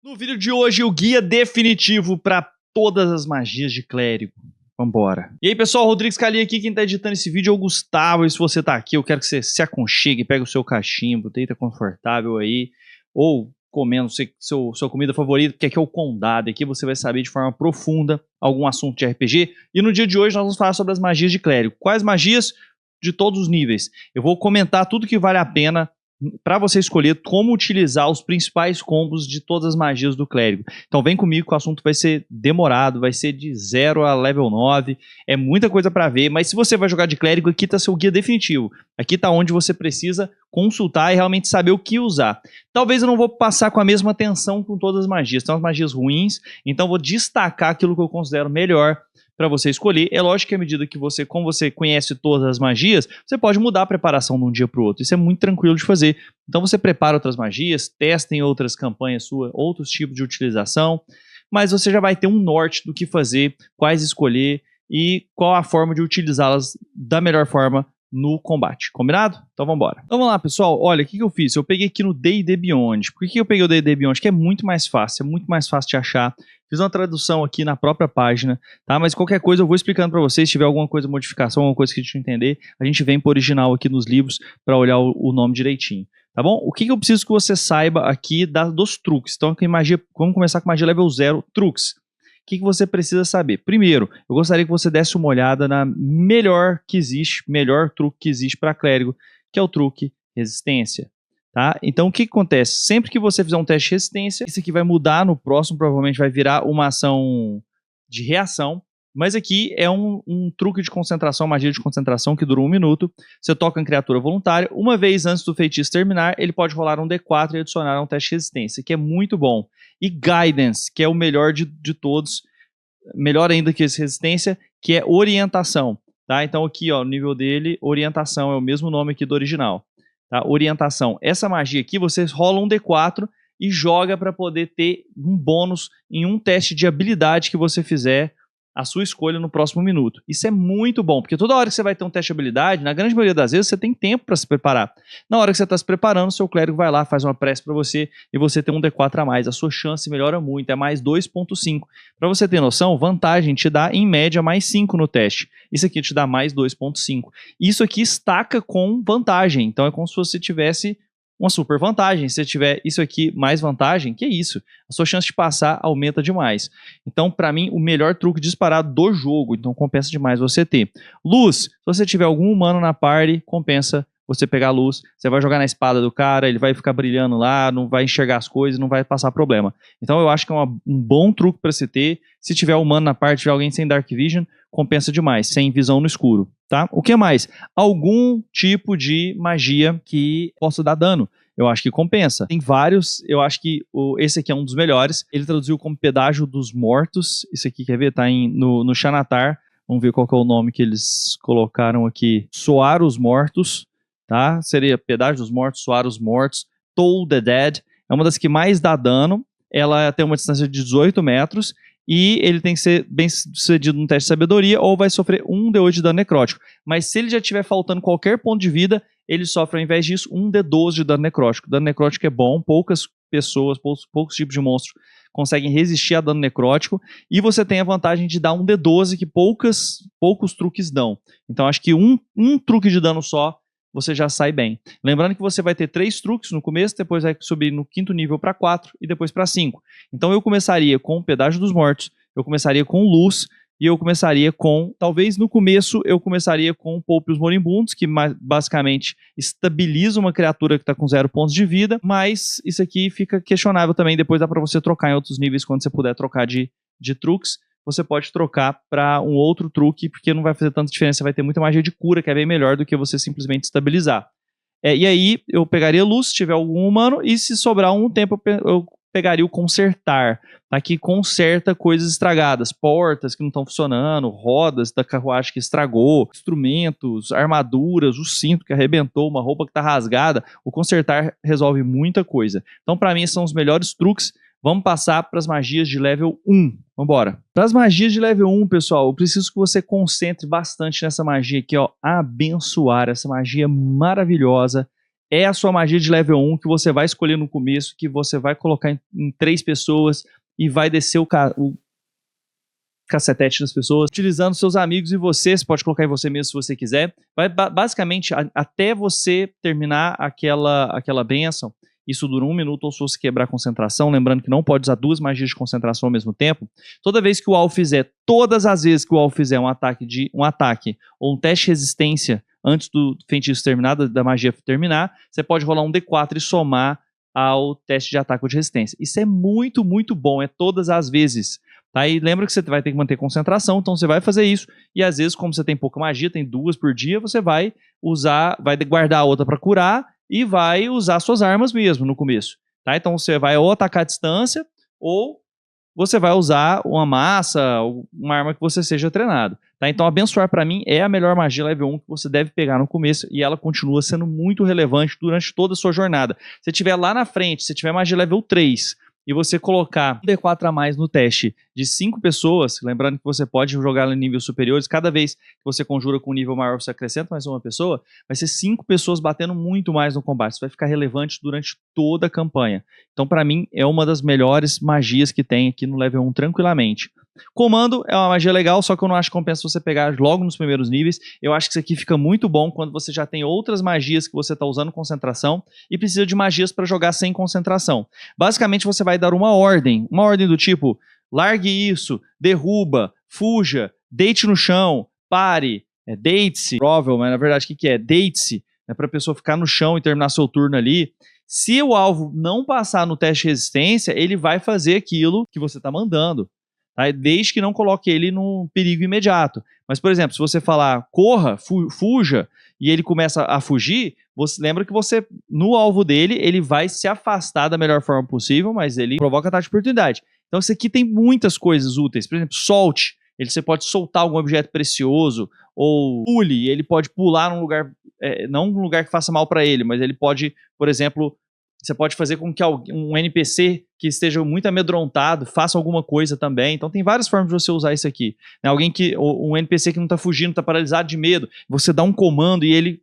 No vídeo de hoje, o guia definitivo para todas as magias de clérigo. Vambora. E aí, pessoal, Rodrigo Scali aqui, quem tá editando esse vídeo é o Gustavo. E se você tá aqui, eu quero que você se aconchegue, pega o seu cachimbo, deita confortável aí, ou comendo sua comida favorita, porque aqui é o Condado. Aqui você vai saber de forma profunda algum assunto de RPG. E no dia de hoje nós vamos falar sobre as magias de clérigo. Quais magias? De todos os níveis. Eu vou comentar tudo que vale a pena para você escolher como utilizar os principais combos de todas as magias do clérigo. Então vem comigo que o assunto vai ser demorado, vai ser de 0 a level 9, é muita coisa para ver, mas se você vai jogar de clérigo, aqui está seu guia definitivo. Aqui está onde você precisa consultar e realmente saber o que usar. Talvez eu não vou passar com a mesma atenção com todas as magias, são as magias ruins, então vou destacar aquilo que eu considero melhor para você escolher. É lógico que à medida que você, como você conhece todas as magias, você pode mudar a preparação de um dia para o outro. Isso é muito tranquilo de fazer. Então você prepara outras magias, testa em outras campanhas suas, outros tipos de utilização, mas você já vai ter um norte do que fazer, quais escolher e qual a forma de utilizá-las da melhor forma no combate, combinado? Então vamos embora. Então vamos lá, pessoal, olha, o que eu fiz? Eu peguei aqui no D&D Beyond. Por que eu peguei o D&D Beyond? Que é muito mais fácil de achar. Fiz uma tradução aqui na própria página, tá? Mas qualquer coisa eu vou explicando para vocês. Se tiver alguma coisa, modificação, alguma coisa que a gente não entender, a gente vem pro original aqui nos livros para olhar o nome direitinho, tá bom? O que eu preciso que você saiba aqui dos truques? Então, aqui, magia, vamos começar com magia level 0, truques. O que você precisa saber? Primeiro, eu gostaria que você desse uma olhada na melhor truque que existe para clérigo, que é o truque resistência. Tá? Então o que acontece? Sempre que você fizer um teste de resistência, isso aqui vai mudar no próximo, provavelmente vai virar uma ação de reação, mas aqui é um truque de concentração, magia de concentração que dura 1 minuto. Você toca em criatura voluntária, uma vez antes do feitiço terminar, ele pode rolar um D4 e adicionar um teste de resistência, que é muito bom. E Guidance, que é o melhor de todos, melhor ainda que esse resistência, que é orientação. Tá? Então aqui, ó, o nível dele, orientação, é o mesmo nome aqui do original. Tá? Orientação. Essa magia aqui, você rola um D4 e joga para poder ter um bônus em um teste de habilidade que você fizer a sua escolha no próximo minuto. Isso é muito bom, porque toda hora que você vai ter um teste de habilidade, na grande maioria das vezes você tem tempo para se preparar. Na hora que você está se preparando, seu clérigo vai lá, faz uma prece para você e você tem um D4 a mais. A sua chance melhora muito, é mais 2.5. Para você ter noção, vantagem te dá em média mais 5 no teste. Isso aqui te dá mais 2.5. Isso aqui estaca com vantagem, então é como se você tivesse uma super vantagem. Se você tiver isso aqui mais vantagem, que é isso? A sua chance de passar aumenta demais. Então, para mim, o melhor truque disparado do jogo. Então, compensa demais você ter. Luz, se você tiver algum humano na party, compensa você pegar a luz. Você vai jogar na espada do cara, ele vai ficar brilhando lá, não vai enxergar as coisas, não vai passar problema. Então, eu acho que é um bom truque para se ter. Se tiver humano na party, tiver alguém sem Dark Vision, compensa demais, sem visão no escuro. Tá? O que mais? Algum tipo de magia que possa dar dano. Eu acho que compensa. Tem vários, eu acho que esse aqui é um dos melhores. Ele traduziu como Pedágio dos Mortos. Isso aqui, quer ver? Tá no Xanatar. Vamos ver qual que é o nome que eles colocaram aqui. Soar os Mortos. Tá? Seria Pedágio dos Mortos, Soar os Mortos. Toll the Dead. É uma das que mais dá dano. Ela tem uma distância de 18 metros. E ele tem que ser bem sucedido no teste de sabedoria ou vai sofrer 1d8 de dano necrótico. Mas se ele já estiver faltando qualquer ponto de vida, ele sofre ao invés disso 1d12 de dano necrótico. Dano necrótico é bom, poucas pessoas, poucos tipos de monstros conseguem resistir a dano necrótico. E você tem a vantagem de dar 1d12 que poucos truques dão. Então acho que um truque de dano só você já sai bem. Lembrando que você vai ter 3 truques no começo, depois vai subir no 5º nível para 4 e depois para 5. Então eu começaria com o Pedágio dos Mortos, eu começaria com Luz e eu começaria com, talvez no começo eu começaria com Poupe os Moribundos, que basicamente estabiliza uma criatura que está com 0 pontos de vida, mas isso aqui fica questionável também, depois dá para você trocar em outros níveis quando você puder trocar de truques. Você pode trocar para um outro truque, porque não vai fazer tanta diferença, você vai ter muita magia de cura, que é bem melhor do que você simplesmente estabilizar. E aí, eu pegaria luz, se tiver algum humano, e se sobrar um tempo, eu pegaria o consertar, tá? Que conserta coisas estragadas, portas que não estão funcionando, rodas da carruagem que estragou, instrumentos, armaduras, o cinto que arrebentou, uma roupa que está rasgada. O consertar resolve muita coisa. Então, para mim, esses são os melhores truques. Vamos passar para as magias de level 1. Vamos embora. Para as magias de level 1, pessoal, eu preciso que você concentre bastante nessa magia aqui, ó. Abençoar. Essa magia maravilhosa. é a sua magia de level 1 que você vai escolher no começo, que você vai colocar em 3 pessoas e vai descer o cacetete das pessoas, utilizando seus amigos e você pode colocar em você mesmo se você quiser. Vai basicamente até você terminar aquela bênção. Isso dura 1 minuto ou se você quebrar a concentração, lembrando que não pode usar 2 magias de concentração ao mesmo tempo. Toda vez que o alvo fizer, todas as vezes que o alvo fizer um ataque ou um teste de resistência antes do feitiço terminar, da magia terminar, você pode rolar um D4 e somar ao teste de ataque ou de resistência. Isso é muito, muito bom, é todas as vezes. Tá? E lembra que você vai ter que manter concentração, então você vai fazer isso, e às vezes, como você tem pouca magia, tem 2 por dia, você vai guardar a outra para curar e vai usar suas armas mesmo no começo. Tá? Então você vai ou atacar à distância, ou você vai usar uma massa, uma arma que você seja treinado. Tá? Então abençoar para mim é a melhor magia level 1 que você deve pegar no começo, e ela continua sendo muito relevante durante toda a sua jornada. Se tiver lá na frente, se tiver magia level 3, e você colocar um D4 a mais no teste de 5 pessoas, lembrando que você pode jogar em níveis superiores, cada vez que você conjura com um nível maior, você acrescenta mais uma pessoa, vai ser 5 pessoas batendo muito mais no combate, isso vai ficar relevante durante toda a campanha. Então, para mim, é uma das melhores magias que tem aqui no level 1 tranquilamente. Comando é uma magia legal, só que eu não acho que compensa você pegar logo nos primeiros níveis. Eu acho que isso aqui fica muito bom quando você já tem outras magias que você está usando concentração e precisa de magias para jogar sem concentração. Basicamente você vai dar uma ordem do tipo: largue isso, derruba, fuja, deite no chão, pare, deite-se, provável, mas na verdade o que é? Deite-se, é para a pessoa ficar no chão e terminar seu turno ali. Se o alvo não passar no teste de resistência, ele vai fazer aquilo que você está mandando. Tá? Desde que não coloque ele num perigo imediato. Mas, por exemplo, se você falar corra, fuja, e ele começa a fugir, você lembra que você, no alvo dele, ele vai se afastar da melhor forma possível, mas ele provoca ataque de oportunidade. Então, isso aqui tem muitas coisas úteis. Por exemplo, solte. Você pode soltar algum objeto precioso, ou pule, ele pode pular num lugar, não num lugar que faça mal para ele, mas ele pode, por exemplo, você pode fazer com que um NPC que esteja muito amedrontado faça alguma coisa também. Então tem várias formas de você usar isso aqui. Um NPC que não está fugindo, está paralisado de medo, você dá um comando e ele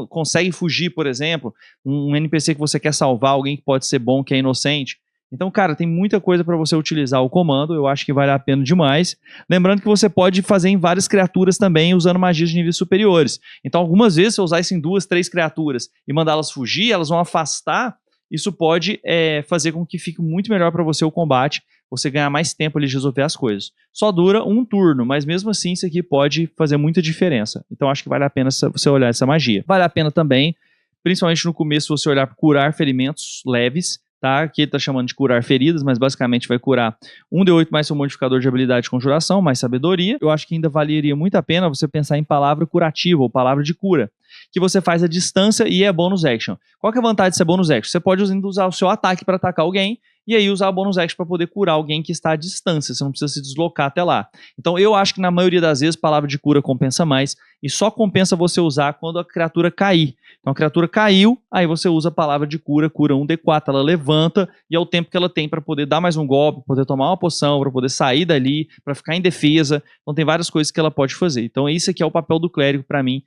consegue fugir, por exemplo. Um NPC que você quer salvar, alguém que pode ser bom, que é inocente. Então, cara, tem muita coisa para você utilizar o comando, eu acho que vale a pena demais. Lembrando que você pode fazer em várias criaturas também, usando magias de níveis superiores. Então, algumas vezes, se eu usar isso em 2, 3 criaturas e mandá-las fugir, elas vão afastar. Isso pode fazer com que fique muito melhor para você o combate, você ganhar mais tempo ali de resolver as coisas. Só dura um turno, mas mesmo assim isso aqui pode fazer muita diferença. Então acho que vale a pena você olhar essa magia. Vale a pena também, principalmente no começo, você olhar para curar ferimentos leves, tá? Aqui ele está chamando de curar feridas, mas basicamente vai curar 1d8 mais seu modificador de habilidade de conjuração, mais sabedoria. Eu acho que ainda valeria muito a pena você pensar em palavra curativa ou palavra de cura, que você faz a distância e é bônus action. Qual que é a vantagem de ser bônus action? Você pode usar o seu ataque para atacar alguém e aí usar a bônus action para poder curar alguém que está à distância, você não precisa se deslocar até lá. Então eu acho que na maioria das vezes palavra de cura compensa mais e só compensa você usar quando a criatura cair. Então a criatura caiu, aí você usa a palavra de cura, cura 1d4, ela levanta e é o tempo que ela tem para poder dar mais um golpe, poder tomar uma poção, para poder sair dali, para ficar em defesa. Então tem várias coisas que ela pode fazer. Então esse aqui é o papel do clérigo para mim.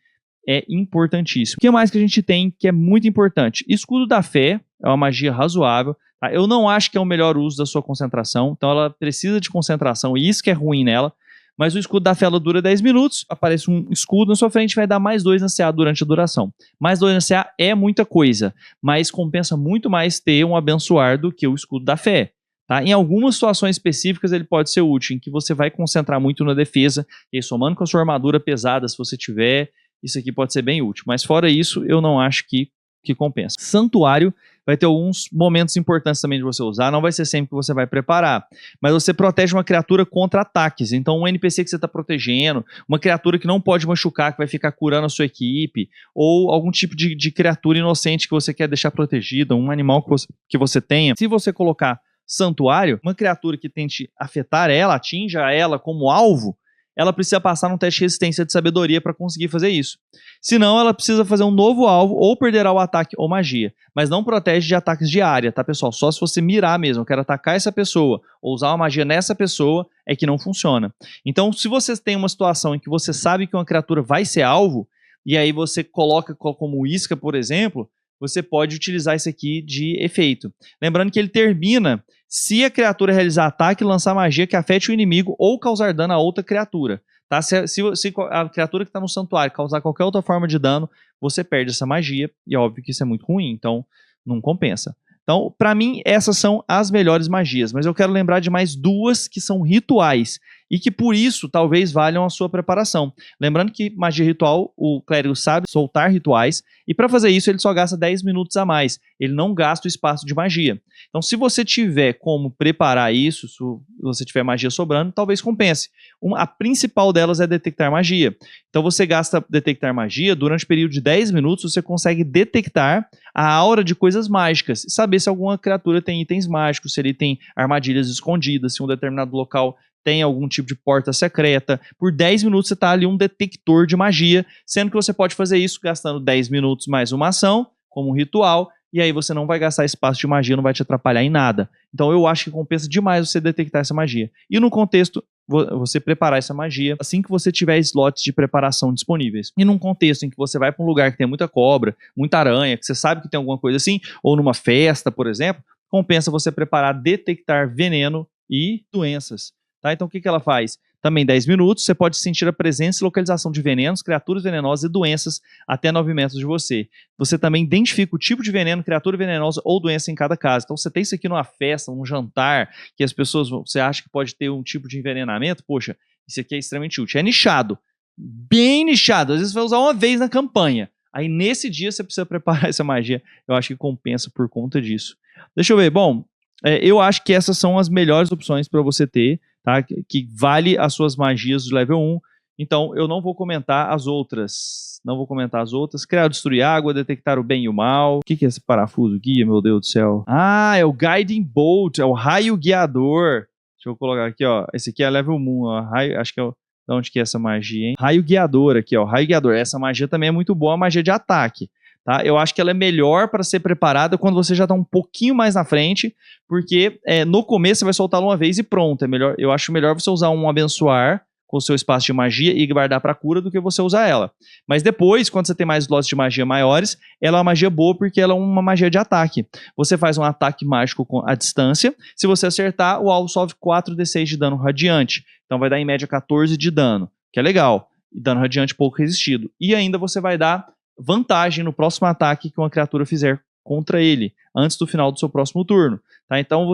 É importantíssimo. O que mais que a gente tem que é muito importante? Escudo da fé é uma magia razoável. Tá? Eu não acho que é o melhor uso da sua concentração, então ela precisa de concentração e isso que é ruim nela. Mas o escudo da fé ela dura 10 minutos, aparece um escudo na sua frente, vai dar mais 2 na CA durante a duração. Mais 2 na CA é muita coisa, mas compensa muito mais ter um abençoar do que o escudo da fé. Tá? Em algumas situações específicas ele pode ser útil, em que você vai concentrar muito na defesa, e aí, somando com a sua armadura pesada, se você tiver, isso aqui pode ser bem útil. Mas fora isso, eu não acho que compensa. Santuário vai ter alguns momentos importantes também de você usar, não vai ser sempre que você vai preparar, mas você protege uma criatura contra ataques. Então um NPC que você está protegendo, uma criatura que não pode machucar, que vai ficar curando a sua equipe, ou algum tipo de criatura inocente que você quer deixar protegida, um animal que você tenha. Se você colocar santuário, uma criatura que tente afetar ela, atinja ela como alvo, ela precisa passar num teste de resistência de sabedoria para conseguir fazer isso. Senão, ela precisa fazer um novo alvo ou perderá o ataque ou magia. Mas não protege de ataques de área, tá, pessoal? Só se você mirar mesmo, eu quero atacar essa pessoa ou usar uma magia nessa pessoa, é que não funciona. Então, se você tem uma situação em que você sabe que uma criatura vai ser alvo, e aí você coloca como isca, por exemplo, você pode utilizar isso aqui de efeito. Lembrando que ele termina se a criatura realizar ataque e lançar magia que afete o inimigo ou causar dano a outra criatura. Tá? Se a criatura que está no santuário causar qualquer outra forma de dano, você perde essa magia, e é óbvio que isso é muito ruim, então não compensa. Então, para mim, essas são as melhores magias, mas eu quero lembrar de mais duas que são rituais e que por isso talvez valham a sua preparação. Lembrando que magia ritual, o clérigo sabe soltar rituais e para fazer isso ele só gasta 10 minutos a mais, ele não gasta o espaço de magia. Então, se você tiver como preparar isso, se você tiver magia sobrando, talvez compense. A principal delas é detectar magia. Então, você gasta detectar magia, durante o período de 10 minutos você consegue detectar a aura de coisas mágicas, saber se alguma criatura tem itens mágicos, se ele tem armadilhas escondidas, se um determinado local tem algum tipo de porta secreta. Por 10 minutos você está ali um detector de magia, sendo que você pode fazer isso gastando 10 minutos mais uma ação, como um ritual, e aí você não vai gastar espaço de magia, não vai te atrapalhar em nada. Então eu acho que compensa demais você detectar essa magia. E no contexto, você preparar essa magia assim que você tiver slots de preparação disponíveis. E num contexto em que você vai para um lugar que tem muita cobra, muita aranha, que você sabe que tem alguma coisa assim, ou numa festa, por exemplo, compensa você preparar detectar veneno e doenças. Tá? Então o que ela faz? Também 10 minutos, você pode sentir a presença e localização de venenos, criaturas venenosas e doenças até 9 metros de você. Você também identifica o tipo de veneno, criatura venenosa ou doença em cada caso. Então você tem isso aqui numa festa, num jantar, que as pessoas, você acha que pode ter um tipo de envenenamento, poxa, isso aqui é extremamente útil. É nichado, bem nichado, às vezes você vai usar uma vez na campanha. Aí nesse dia você precisa preparar essa magia, eu acho que compensa por conta disso. Deixa eu ver, bom, eu acho que essas são as melhores opções para você ter, tá? Que vale as suas magias do level 1. Então, eu não vou comentar as outras. Não vou comentar as outras. Criar, destruir água, detectar o bem e o mal. O que é esse parafuso guia, meu Deus do céu? Ah, é o Guiding Bolt, é o raio guiador. Deixa eu colocar aqui, ó. Esse aqui é level 1, ó. Raio, acho que é o... De onde que é essa magia, hein? Raio guiador aqui, ó. Raio guiador. Essa magia também é muito boa, a magia de ataque. Tá? Eu acho que ela é melhor para ser preparada quando você já está um pouquinho mais na frente, porque no começo você vai soltá-la uma vez e pronto. Eu acho melhor você usar um abençoar com o seu espaço de magia e guardar para cura do que você usar ela. Mas depois, quando você tem mais slots de magia maiores, ela é uma magia boa porque ela é uma magia de ataque. Você faz um ataque mágico à distância, se você acertar, o alvo sofre 4d6 de dano radiante. Então vai dar em média 14 de dano, que é legal. E dano radiante pouco resistido. E ainda você vai dar vantagem no próximo ataque que uma criatura fizer contra ele, antes do final do seu próximo turno. Tá? Então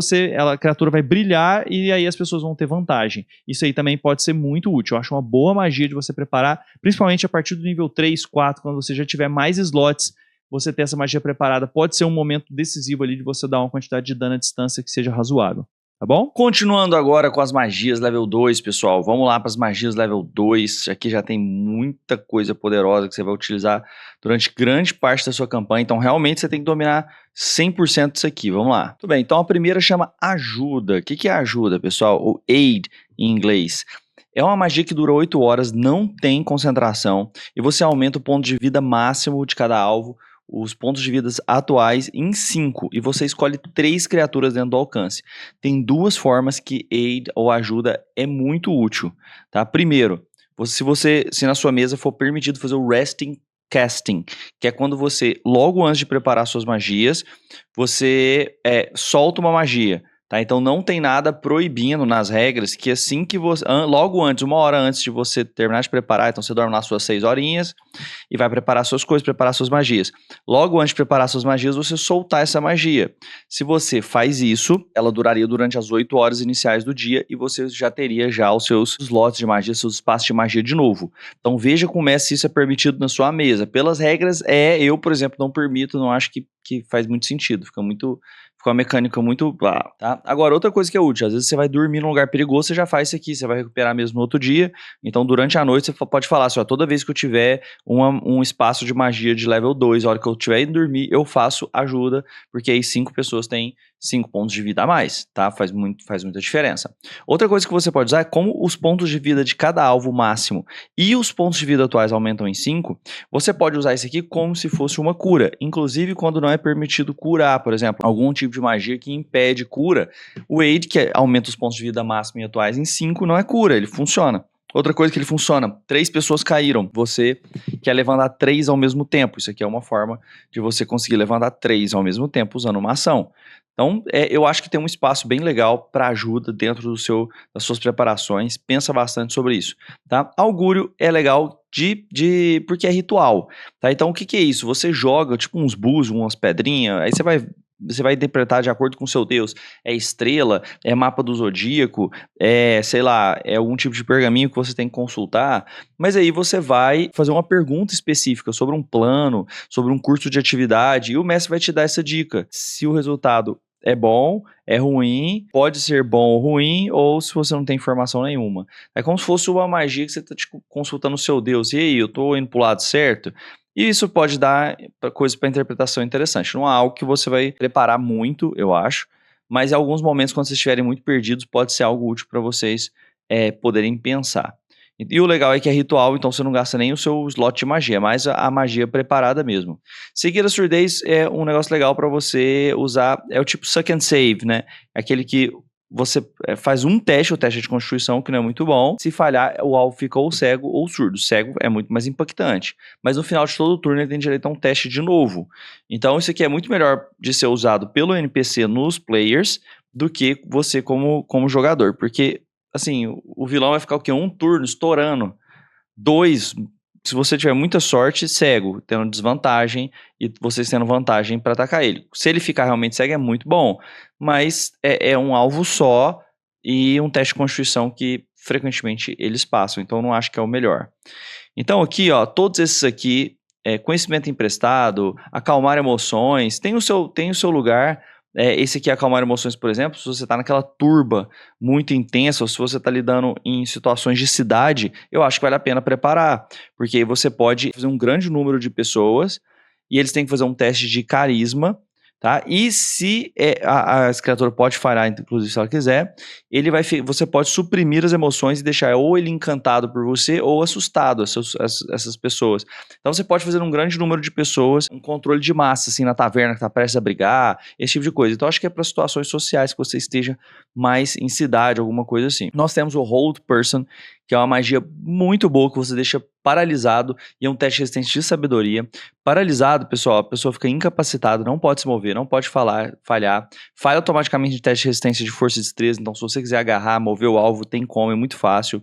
a criatura vai brilhar e aí as pessoas vão ter vantagem. Isso aí também pode ser muito útil. Eu acho uma boa magia de você preparar, principalmente a partir do nível 3, 4, quando você já tiver mais slots, você ter essa magia preparada pode ser um momento decisivo ali de você dar uma quantidade de dano à distância que seja razoável. Tá bom? Continuando agora com as magias level 2, pessoal. Vamos lá para as magias level 2. Aqui já tem muita coisa poderosa que você vai utilizar durante grande parte da sua campanha. Então, realmente, você tem que dominar 100% disso aqui. Vamos lá. Tudo bem, então a primeira chama Ajuda. O que é Ajuda, pessoal? O Aid, em inglês. É uma magia que dura 8 horas, não tem concentração. E você aumenta o ponto de vida máximo de cada alvo, os pontos de vida atuais em 5, e você escolhe 3 criaturas dentro do alcance. Tem 2 formas que Aid ou Ajuda é muito útil, tá? Primeiro, se na sua mesa for permitido fazer o Resting Casting, que é quando você, logo antes de preparar suas magias, você solta uma magia. Tá? Então não tem nada proibindo nas regras que assim que você, logo antes, 1 hora antes de você terminar de preparar, então você dorme lá suas 6 horinhas e vai preparar suas coisas, preparar suas magias. Logo antes de preparar suas magias, você soltar essa magia. Se você faz isso, ela duraria durante as 8 horas iniciais do dia e você já teria já os seus slots de magia, seus espaços de magia de novo. Então veja como se isso é permitido na sua mesa. Pelas regras, eu, por exemplo, não permito, não acho que faz muito sentido, fica uma mecânica muito... Tá? Agora, outra coisa que é útil, às vezes você vai dormir num lugar perigoso, você já faz isso aqui, você vai recuperar mesmo no outro dia, então durante a noite você pode falar assim, ó, toda vez que eu tiver um espaço de magia de level 2, a hora que eu tiver indo dormir, eu faço Ajuda, porque aí 5 pessoas têm 5 pontos de vida a mais, tá? Faz muita diferença. Outra coisa que você pode usar é como os pontos de vida de cada alvo máximo e os pontos de vida atuais aumentam em 5, você pode usar isso aqui como se fosse uma cura, inclusive quando não é permitido curar, por exemplo, algum tipo de magia que impede cura, o Aid, que aumenta os pontos de vida máximo e atuais em 5, não é cura, ele funciona. Outra coisa que ele funciona, 3 pessoas caíram, você quer levantar 3 ao mesmo tempo. Isso aqui é uma forma de você conseguir levantar 3 ao mesmo tempo usando uma ação. Então, eu acho que tem um espaço bem legal para ajuda dentro das suas preparações. Pensa bastante sobre isso, tá? Augúrio é legal porque é ritual, tá? Então, o que é isso? Você joga tipo uns búzios, umas pedrinhas, aí você vai interpretar de acordo com o seu Deus. É estrela, é mapa do zodíaco, sei lá, é algum tipo de pergaminho que você tem que consultar. Mas aí você vai fazer uma pergunta específica sobre um plano, sobre um curso de atividade, e o mestre vai te dar essa dica. Se o resultado é bom, é ruim, pode ser bom ou ruim, ou se você não tem informação nenhuma. É como se fosse uma magia que você está consultando o seu Deus. E aí, eu estou indo para o lado certo? E isso pode dar coisa para interpretação interessante. Não é algo que você vai preparar muito, eu acho, mas em alguns momentos, quando vocês estiverem muito perdidos, pode ser algo útil para vocês poderem pensar. E o legal é que é ritual, então você não gasta nem o seu slot de magia, mas a magia preparada mesmo. Seguir a surdez é um negócio legal para você usar, é o tipo suck and save, né? É aquele que você faz um teste, o teste de constituição, que não é muito bom. Se falhar, o alvo fica ou cego ou surdo. Cego é muito mais impactante. Mas no final de todo o turno ele tem direito a um teste de novo. Então isso aqui é muito melhor de ser usado pelo NPC nos players do que você como jogador. Porque, assim, o vilão vai ficar o quê? Um turno estourando. 2, se você tiver muita sorte, cego, tendo desvantagem e vocês tendo vantagem para atacar ele. Se ele ficar realmente cego é muito bom, mas é um alvo só e um teste de constituição que frequentemente eles passam, então eu não acho que é o melhor. Então aqui, ó, todos esses aqui, conhecimento emprestado, acalmar emoções, tem o seu lugar. Esse aqui, acalmar emoções, por exemplo, se você está naquela turba muito intensa, ou se você está lidando em situações de cidade, eu acho que vale a pena preparar, porque aí você pode fazer um grande número de pessoas e eles têm que fazer um teste de carisma, tá? E se a criatura pode falhar, inclusive se ela quiser, você pode suprimir as emoções e deixar ou ele encantado por você ou assustado, essas pessoas. Então você pode fazer um grande número de pessoas, um controle de massa, assim, na taverna que está prestes a brigar, esse tipo de coisa. Então acho que é para situações sociais que você esteja mais em cidade, alguma coisa assim. Nós temos o Hold Person, que é uma magia muito boa que você deixa paralisado e é um teste de resistência de sabedoria. Paralisado, pessoal, a pessoa fica incapacitada, não pode se mover, não pode falhar, falha automaticamente de teste de resistência de força e destreza, então se você quiser agarrar, mover o alvo, tem como, é muito fácil.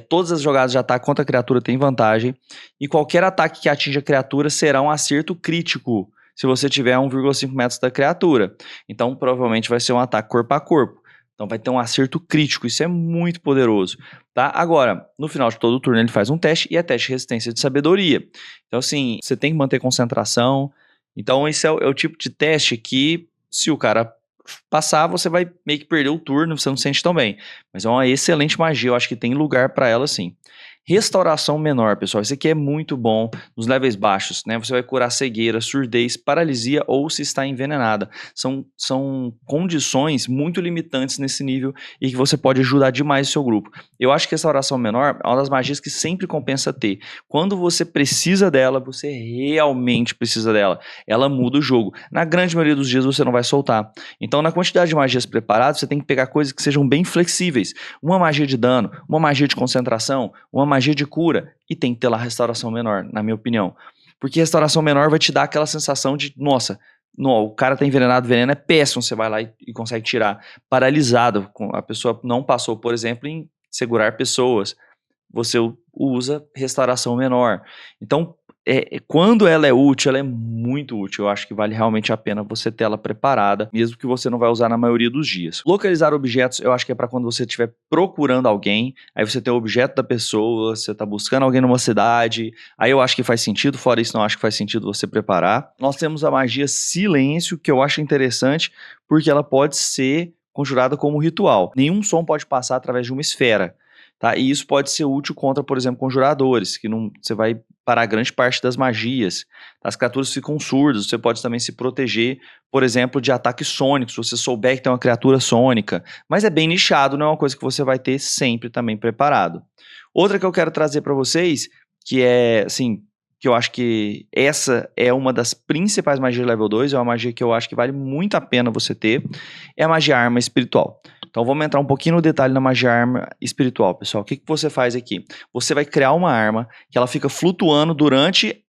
Todas as jogadas de ataque contra a criatura tem vantagem, e qualquer ataque que atinja a criatura será um acerto crítico, se você tiver a 1,5 metros da criatura. Então provavelmente vai ser um ataque corpo a corpo. Então vai ter um acerto crítico, isso é muito poderoso, tá? Agora, no final de todo o turno ele faz um teste e é teste de resistência de sabedoria. Então assim, você tem que manter concentração. Então esse é o tipo de teste que, se o cara passar, você vai meio que perder o turno, você não sente tão bem. Mas é uma excelente magia, eu acho que tem lugar para ela sim. Restauração menor, pessoal, isso aqui é muito bom nos levels baixos, né? Você vai curar cegueira, surdez, paralisia ou se está envenenada. São condições muito limitantes nesse nível e que você pode ajudar demais o seu grupo. Eu acho que restauração menor é uma das magias que sempre compensa ter. Quando você precisa dela, você realmente precisa dela. Ela muda o jogo. Na grande maioria dos dias você não vai soltar. Então, na quantidade de magias preparadas, você tem que pegar coisas que sejam bem flexíveis. Uma magia de dano, uma magia de concentração, uma magia de cura, e tem que ter lá restauração menor, na minha opinião. Porque restauração menor vai te dar aquela sensação de, nossa, o cara tá envenenado, veneno é péssimo, você vai lá e consegue tirar. Paralisado, a pessoa não passou, por exemplo, em segurar pessoas, você usa restauração menor. Então, quando ela é útil, ela é muito útil. Eu acho que vale realmente a pena você ter ela preparada, mesmo que você não vai usar na maioria dos dias. Localizar objetos, eu acho que é para quando você estiver procurando alguém, aí você tem o objeto da pessoa, você está buscando alguém numa cidade, aí eu acho que faz sentido, fora isso não acho que faz sentido você preparar. Nós temos a magia silêncio, que eu acho interessante, porque ela pode ser conjurada como ritual. Nenhum som pode passar através de uma esfera. Tá? E isso pode ser útil contra, por exemplo, conjuradores, que você vai parar grande parte das magias. As criaturas ficam surdas, você pode também se proteger, por exemplo, de ataques sônicos, se você souber que tem uma criatura sônica. Mas é bem nichado, não é uma coisa que você vai ter sempre também preparado. Outra que eu quero trazer para vocês, que é, assim, que eu acho que essa é uma das principais magias level 2, é uma magia que eu acho que vale muito a pena você ter, é a magia arma espiritual. Então vamos entrar um pouquinho no detalhe na magia arma espiritual, pessoal. O que você faz aqui? Você vai criar uma arma que ela fica flutuando durante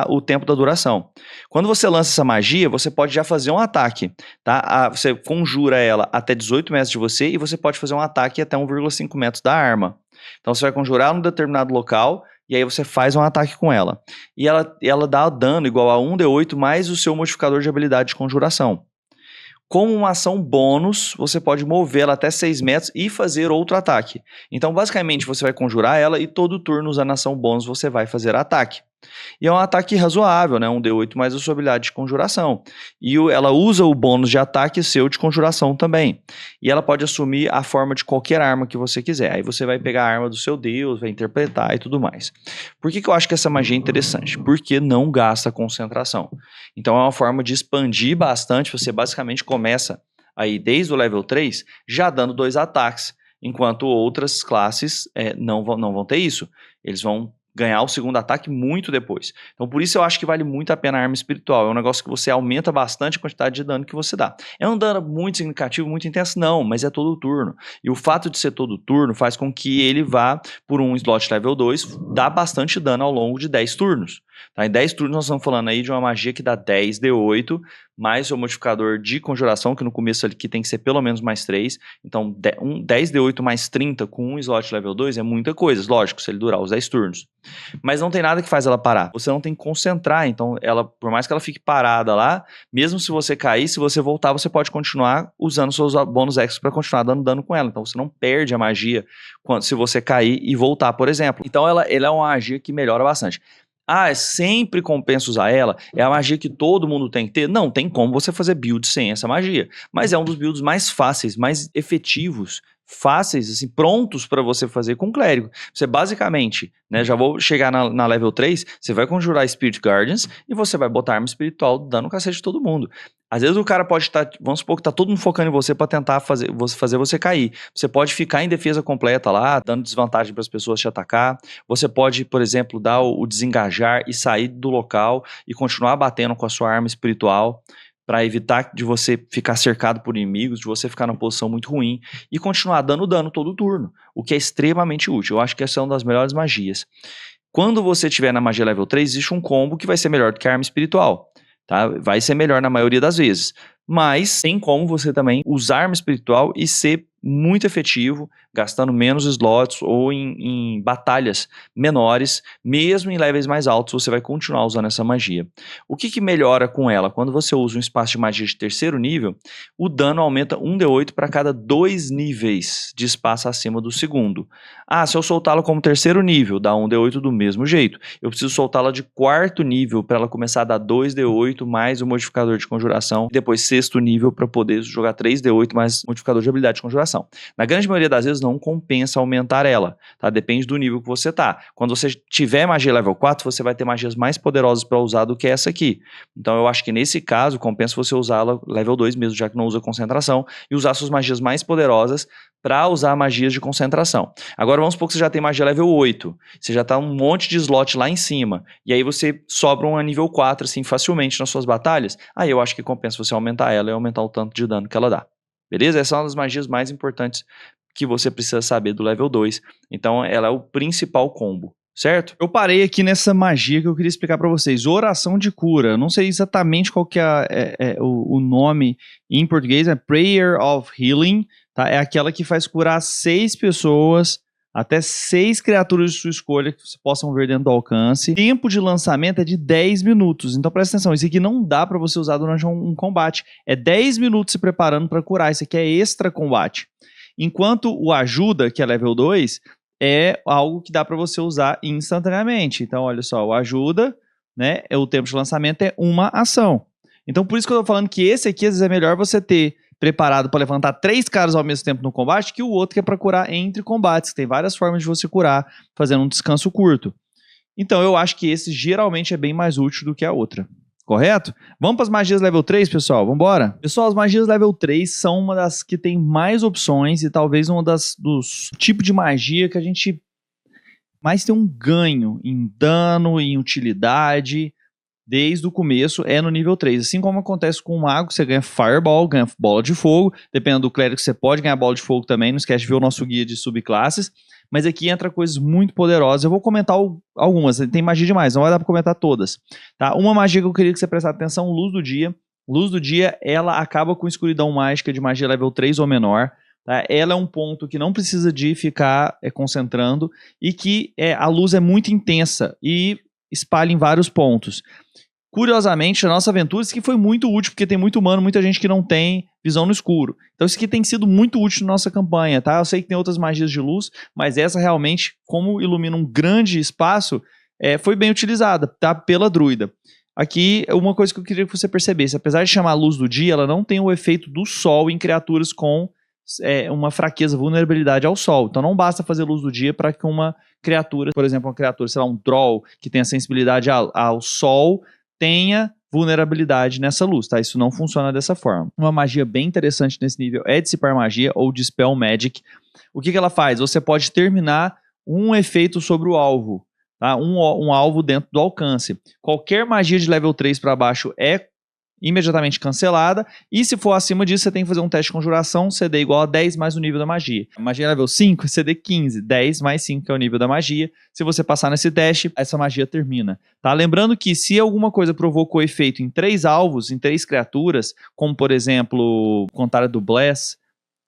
o tempo da duração. Quando você lança essa magia, você pode já fazer um ataque, tá? Você conjura ela até 18 metros de você e você pode fazer um ataque até 1,5 metros da arma. Então você vai conjurar num determinado local e aí você faz um ataque com ela. E ela dá dano igual a 1d8 mais o seu modificador de habilidade de conjuração. Como uma ação bônus, você pode mover ela até 6 metros e fazer outro ataque. Então, basicamente, você vai conjurar ela e todo turno, usando a ação bônus, você vai fazer ataque. E é um ataque razoável, né? 1d8 mais a sua habilidade de conjuração. E ela usa o bônus de ataque seu de conjuração também. E ela pode assumir a forma de qualquer arma que você quiser. Aí você vai pegar a arma do seu deus, vai interpretar e tudo mais. Por que eu acho que essa magia é interessante? Porque não gasta concentração. Então é uma forma de expandir bastante. Você basicamente começa aí desde o level 3 já dando 2 ataques. Enquanto outras classes não vão ter isso. Eles vão ganhar o segundo ataque muito depois. Então, por isso eu acho que vale muito a pena a arma espiritual. É um negócio que você aumenta bastante a quantidade de dano que você dá. É um dano muito significativo, muito intenso? Não, mas é todo turno. E o fato de ser todo turno faz com que ele vá por um slot level 2, dá bastante dano ao longo de 10 turnos. Tá? Em 10 turnos nós estamos falando aí de uma magia que dá 10d8, mais o modificador de conjuração, que no começo aqui tem que ser pelo menos mais 3. Então 10d8 mais 30 com um slot level 2 é muita coisa, lógico, se ele durar os 10 turnos. Mas não tem nada que faz ela parar. Você não tem que concentrar, então ela, por mais que ela fique parada lá, mesmo se você cair, se você voltar, você pode continuar usando seus bônus extras para continuar dando dano com ela. Então você não perde a magia se você cair e voltar, por exemplo. Então ela é uma magia que melhora bastante. Sempre compensa usar ela? É a magia que todo mundo tem que ter? Não, tem como você fazer build sem essa magia. Mas é um dos builds mais fáceis, mais efetivos, fáceis, assim, prontos para você fazer com clérigo. Você basicamente, né, já vou chegar na level 3, você vai conjurar Spirit Guardians e você vai botar arma espiritual dando cacete de todo mundo. Às vezes o cara pode estar, vamos supor que tá todo mundo focando em você para tentar fazer você cair. Você pode ficar em defesa completa lá, dando desvantagem para as pessoas te atacar. Você pode, por exemplo, dar o desengajar e sair do local e continuar batendo com a sua arma espiritual para evitar de você ficar cercado por inimigos, de você ficar numa posição muito ruim e continuar dando dano todo turno, o que é extremamente útil. Eu acho que essa é uma das melhores magias. Quando você tiver na magia level 3, existe um combo que vai ser melhor do que a arma espiritual. Tá? Vai ser melhor na maioria das vezes. Mas tem como você também usar arma espiritual e ser muito efetivo, gastando menos slots ou em batalhas menores, mesmo em levels mais altos, você vai continuar usando essa magia. O que melhora com ela? Quando você usa um espaço de magia de terceiro nível, o dano aumenta 1d8 para cada 2 níveis de espaço acima do segundo. Se eu soltá-la como terceiro nível, dá 1d8 do mesmo jeito. Eu preciso soltá-la de quarto nível para ela começar a dar 2d8 mais o modificador de conjuração, e depois sexto nível para poder jogar 3d8 mais modificador de habilidade de conjuração. Na grande maioria das vezes não compensa aumentar ela, tá? Depende do nível que você tá. Quando você tiver magia level 4, você vai ter magias mais poderosas para usar do que essa aqui. Então eu acho que nesse caso compensa você usá-la level 2 mesmo, já que não usa concentração, e usar suas magias mais poderosas para usar magias de concentração. Agora vamos supor que você já tem magia level 8, você já tá um monte de slot lá em cima, e aí você sobra uma nível 4 assim facilmente nas suas batalhas, aí eu acho que compensa você aumentar ela e aumentar o tanto de dano que ela dá. Beleza? Essa é uma das magias mais importantes que você precisa saber do level 2. Então, ela é o principal combo, certo? Eu parei aqui nessa magia que eu queria explicar para vocês. Oração de cura. Eu não sei exatamente qual que é o nome em português. É Prayer of Healing. Tá? É aquela que faz curar 6 pessoas, até 6 criaturas de sua escolha que vocês possam ver dentro do alcance. Tempo de lançamento é de 10 minutos. Então presta atenção, isso aqui não dá para você usar durante um combate. É 10 minutos se preparando para curar. Isso aqui é extra combate. Enquanto o ajuda, que é level 2, é algo que dá para você usar instantaneamente. Então olha só, o ajuda, né, o tempo de lançamento é uma ação. Então por isso que eu tô falando que esse aqui às vezes é melhor você ter preparado para levantar 3 caras ao mesmo tempo no combate, que o outro que é para curar entre combates. Tem várias formas de você curar fazendo um descanso curto. Então eu acho que esse geralmente é bem mais útil do que a outra. Correto? Vamos para as magias level 3, pessoal? Vamos embora? Pessoal, as magias level 3 são uma das que tem mais opções e talvez uma dos tipos de magia que a gente mais tem um ganho em dano, em utilidade. desde o começo, é no nível 3. Assim como acontece com o mago, você ganha Fireball, ganha bola de fogo. Dependendo do clérigo, você pode ganhar bola de fogo também. Não esquece de ver o nosso guia de subclasses. Mas aqui entra coisas muito poderosas. Eu vou comentar algumas. Tem magia demais, não vai dar pra comentar todas. Tá? Uma magia que eu queria que você prestasse atenção, Luz do Dia. Luz do Dia, ela acaba com escuridão mágica de magia level 3 ou menor. Tá? Ela é um ponto que não precisa de ficar concentrando e que a luz é muito intensa e espalha em vários pontos. Curiosamente, a nossa aventura, isso aqui foi muito útil, porque tem muito humano, muita gente que não tem visão no escuro. Então isso aqui tem sido muito útil na nossa campanha, tá? Eu sei que tem outras magias de luz, mas essa realmente, como ilumina um grande espaço, foi bem utilizada, tá? Pela druida. Aqui, uma coisa que eu queria que você percebesse, apesar de chamar luz do dia, ela não tem o efeito do sol em criaturas com uma fraqueza, vulnerabilidade ao sol. Então não basta fazer luz do dia para que uma criatura, por exemplo, uma criatura, sei lá, um troll, que tenha sensibilidade ao sol, tenha vulnerabilidade nessa luz, tá? Isso não funciona dessa forma. Uma magia bem interessante nesse nível é Dissipar Magia ou Dispel Magic. O que ela faz? Você pode terminar um efeito sobre o alvo, tá? Um alvo dentro do alcance. Qualquer magia de level 3 para baixo é imediatamente cancelada, e se for acima disso, você tem que fazer um teste de conjuração, CD igual a 10 mais o nível da magia. A magia level 5, CD 15, 10 mais 5 que é o nível da magia. Se você passar nesse teste, essa magia termina. Tá? Lembrando que se alguma coisa provocou efeito em 3 alvos, em 3 criaturas, como por exemplo, Contara do Bless,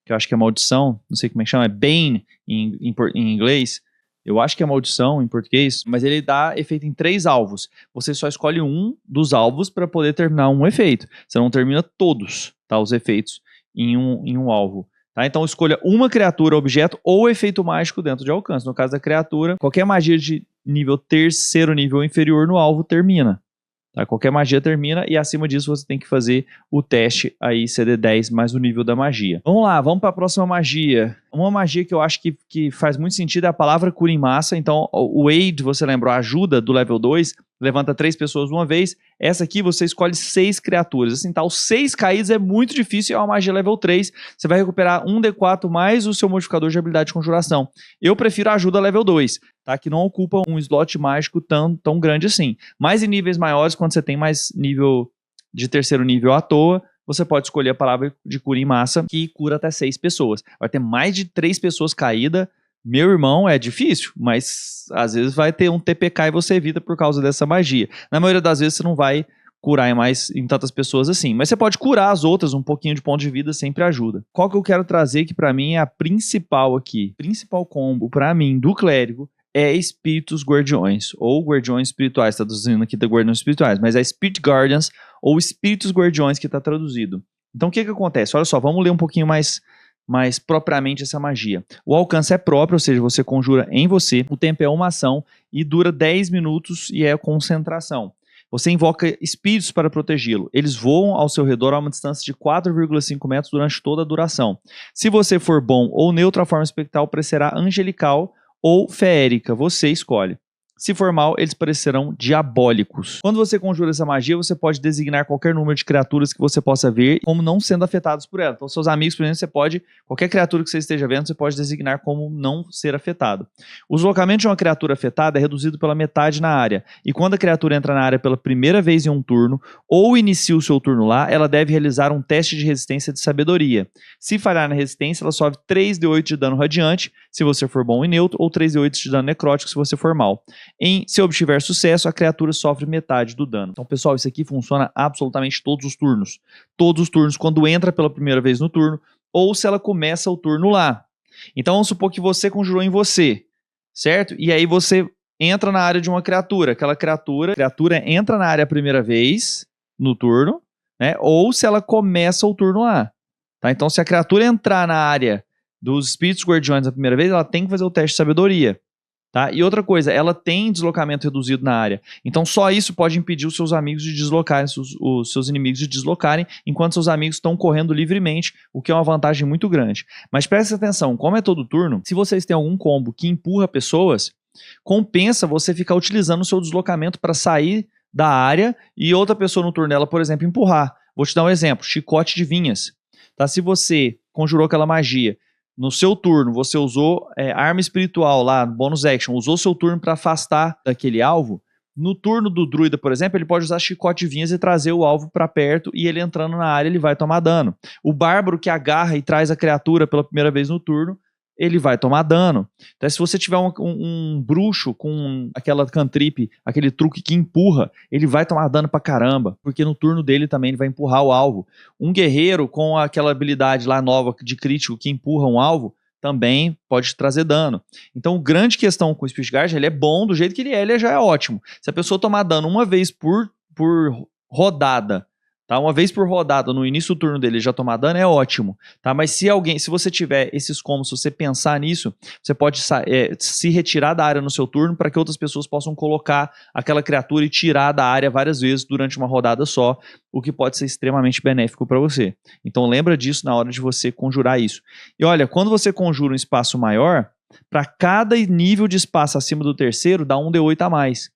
que eu acho que é maldição, não sei como é que chama, é Bane em inglês, eu acho que é maldição em português, mas ele dá efeito em 3 alvos. Você só escolhe um dos alvos para poder terminar um efeito. Você não termina todos, tá, os efeitos em um alvo. Tá? Então escolha uma criatura, objeto ou efeito mágico dentro de alcance. No caso da criatura, qualquer magia de nível terceiro nível inferior no alvo termina. Tá? Qualquer magia termina e acima disso você tem que fazer o teste aí CD10 mais o nível da magia. Vamos lá, vamos para a próxima magia. Uma magia que eu acho que faz muito sentido é a palavra cura em massa. Então o Aid, você lembrou, a ajuda do level 2, levanta 3 pessoas de uma vez. Essa aqui você escolhe 6 criaturas. Assim, tá, os 6 caídos é muito difícil, é uma magia level 3. Você vai recuperar 1d4 mais o seu modificador de habilidade de conjuração. Eu prefiro a ajuda level 2, tá, que não ocupa um slot mágico tão grande assim. Mas em níveis maiores, quando você tem mais nível de terceiro nível à toa, você pode escolher a palavra de cura em massa, que cura até 6 pessoas. Vai ter mais de 3 pessoas caídas. Meu irmão, é difícil, mas às vezes vai ter um TPK e você evita por causa dessa magia. Na maioria das vezes você não vai curar em tantas pessoas assim, mas você pode curar as outras, um pouquinho de ponto de vida sempre ajuda. Qual que eu quero trazer que pra mim é a principal aqui? Principal combo pra mim do clérigo é Espíritos Guardiões, ou Guardiões Espirituais, tá traduzindo aqui da Guardiões Espirituais, mas é Spirit Guardians ou Espíritos Guardiões que está traduzido. Então o que acontece? Olha só, vamos ler um pouquinho mais propriamente essa magia. O alcance é próprio, ou seja, você conjura em você, o tempo é uma ação e dura 10 minutos e é concentração. Você invoca espíritos para protegê-lo. Eles voam ao seu redor a uma distância de 4,5 metros durante toda a duração. Se você for bom ou neutro, a forma espectral parecerá angelical ou feérica, você escolhe. Se for mal, eles parecerão diabólicos. Quando você conjura essa magia, você pode designar qualquer número de criaturas que você possa ver como não sendo afetados por ela. Então, seus amigos, por exemplo, qualquer criatura que você esteja vendo, você pode designar como não ser afetado. O deslocamento de uma criatura afetada é reduzido pela metade na área. E quando a criatura entra na área pela primeira vez em um turno, ou inicia o seu turno lá, ela deve realizar um teste de resistência de sabedoria. Se falhar na resistência, ela sofre 3d8 de dano radiante, se você for bom e neutro, ou 3d8 de dano necrótico, se você for mal. Se obtiver sucesso, a criatura sofre metade do dano. Então, pessoal, isso aqui funciona absolutamente todos os turnos. Todos os turnos, quando entra pela primeira vez no turno, ou se ela começa o turno lá. Então, vamos supor que você conjurou em você, certo? E aí você entra na área de uma criatura. Aquela criatura entra na área a primeira vez no turno, né? Ou se ela começa o turno lá. Tá? Então, se a criatura entrar na área dos Espíritos Guardiões a primeira vez, ela tem que fazer o teste de sabedoria. Tá? E outra coisa, ela tem deslocamento reduzido na área. Então só isso pode impedir os seus amigos de deslocarem, os seus inimigos de deslocarem, enquanto seus amigos estão correndo livremente, o que é uma vantagem muito grande. Mas preste atenção, como é todo turno, se vocês têm algum combo que empurra pessoas, compensa você ficar utilizando o seu deslocamento para sair da área e outra pessoa no turno dela, por exemplo, empurrar. Vou te dar um exemplo, chicote de vinhas. Tá? Se você conjurou aquela magia, no seu turno, você usou arma espiritual lá, bônus action, usou seu turno para afastar daquele alvo, No turno do druida, por exemplo, ele pode usar chicote de vinhas e trazer o alvo pra perto, e ele entrando na área ele vai tomar dano. O bárbaro que agarra e traz a criatura pela primeira vez no turno, ele vai tomar dano. Então, se você tiver um bruxo com aquela cantrip, aquele truque que empurra, ele vai tomar dano pra caramba, porque no turno dele também ele vai empurrar o alvo. Um guerreiro com aquela habilidade lá nova de crítico que empurra um alvo, também pode trazer dano. Então, a grande questão com o Spirit ele é bom do jeito que ele já é ótimo. Se a pessoa tomar dano uma vez por rodada, tá? Uma vez por rodada, no início do turno dele já tomar dano, é ótimo, tá? Mas se você tiver esses combos, se você pensar nisso, você pode se retirar da área no seu turno para que outras pessoas possam colocar aquela criatura e tirar da área várias vezes durante uma rodada só, o que pode ser extremamente benéfico para você. Então lembra disso na hora de você conjurar isso. E olha, quando você conjura um espaço maior, para cada nível de espaço acima do terceiro, dá um D8 a mais.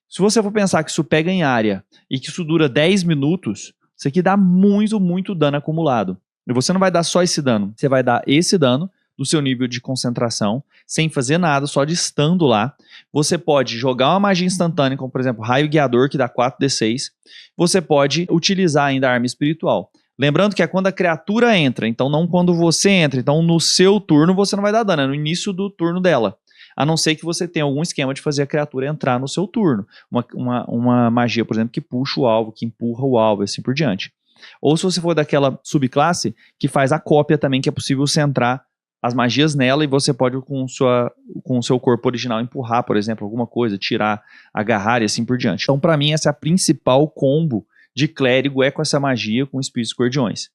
Se você for pensar que isso pega em área e que isso dura 10 minutos, isso aqui dá muito, muito dano acumulado. E você não vai dar só esse dano, você vai dar esse dano do seu nível de concentração, sem fazer nada, só de estando lá. Você pode jogar uma magia instantânea, como por exemplo, raio guiador, que dá 4d6. Você pode utilizar ainda a arma espiritual. Lembrando que é quando a criatura entra, então não quando você entra. Então no seu turno você não vai dar dano, é no início do turno dela. A não ser que você tenha algum esquema de fazer a criatura entrar no seu turno. Uma magia, por exemplo, que puxa o alvo, que empurra o alvo e assim por diante. Ou se você for daquela subclasse que faz a cópia também, que é possível centrar as magias nela e você pode com o seu corpo original empurrar, por exemplo, alguma coisa, tirar, agarrar e assim por diante. Então, para mim, essa é a principal combo de clérigo, é com essa magia, com espíritos guardiões.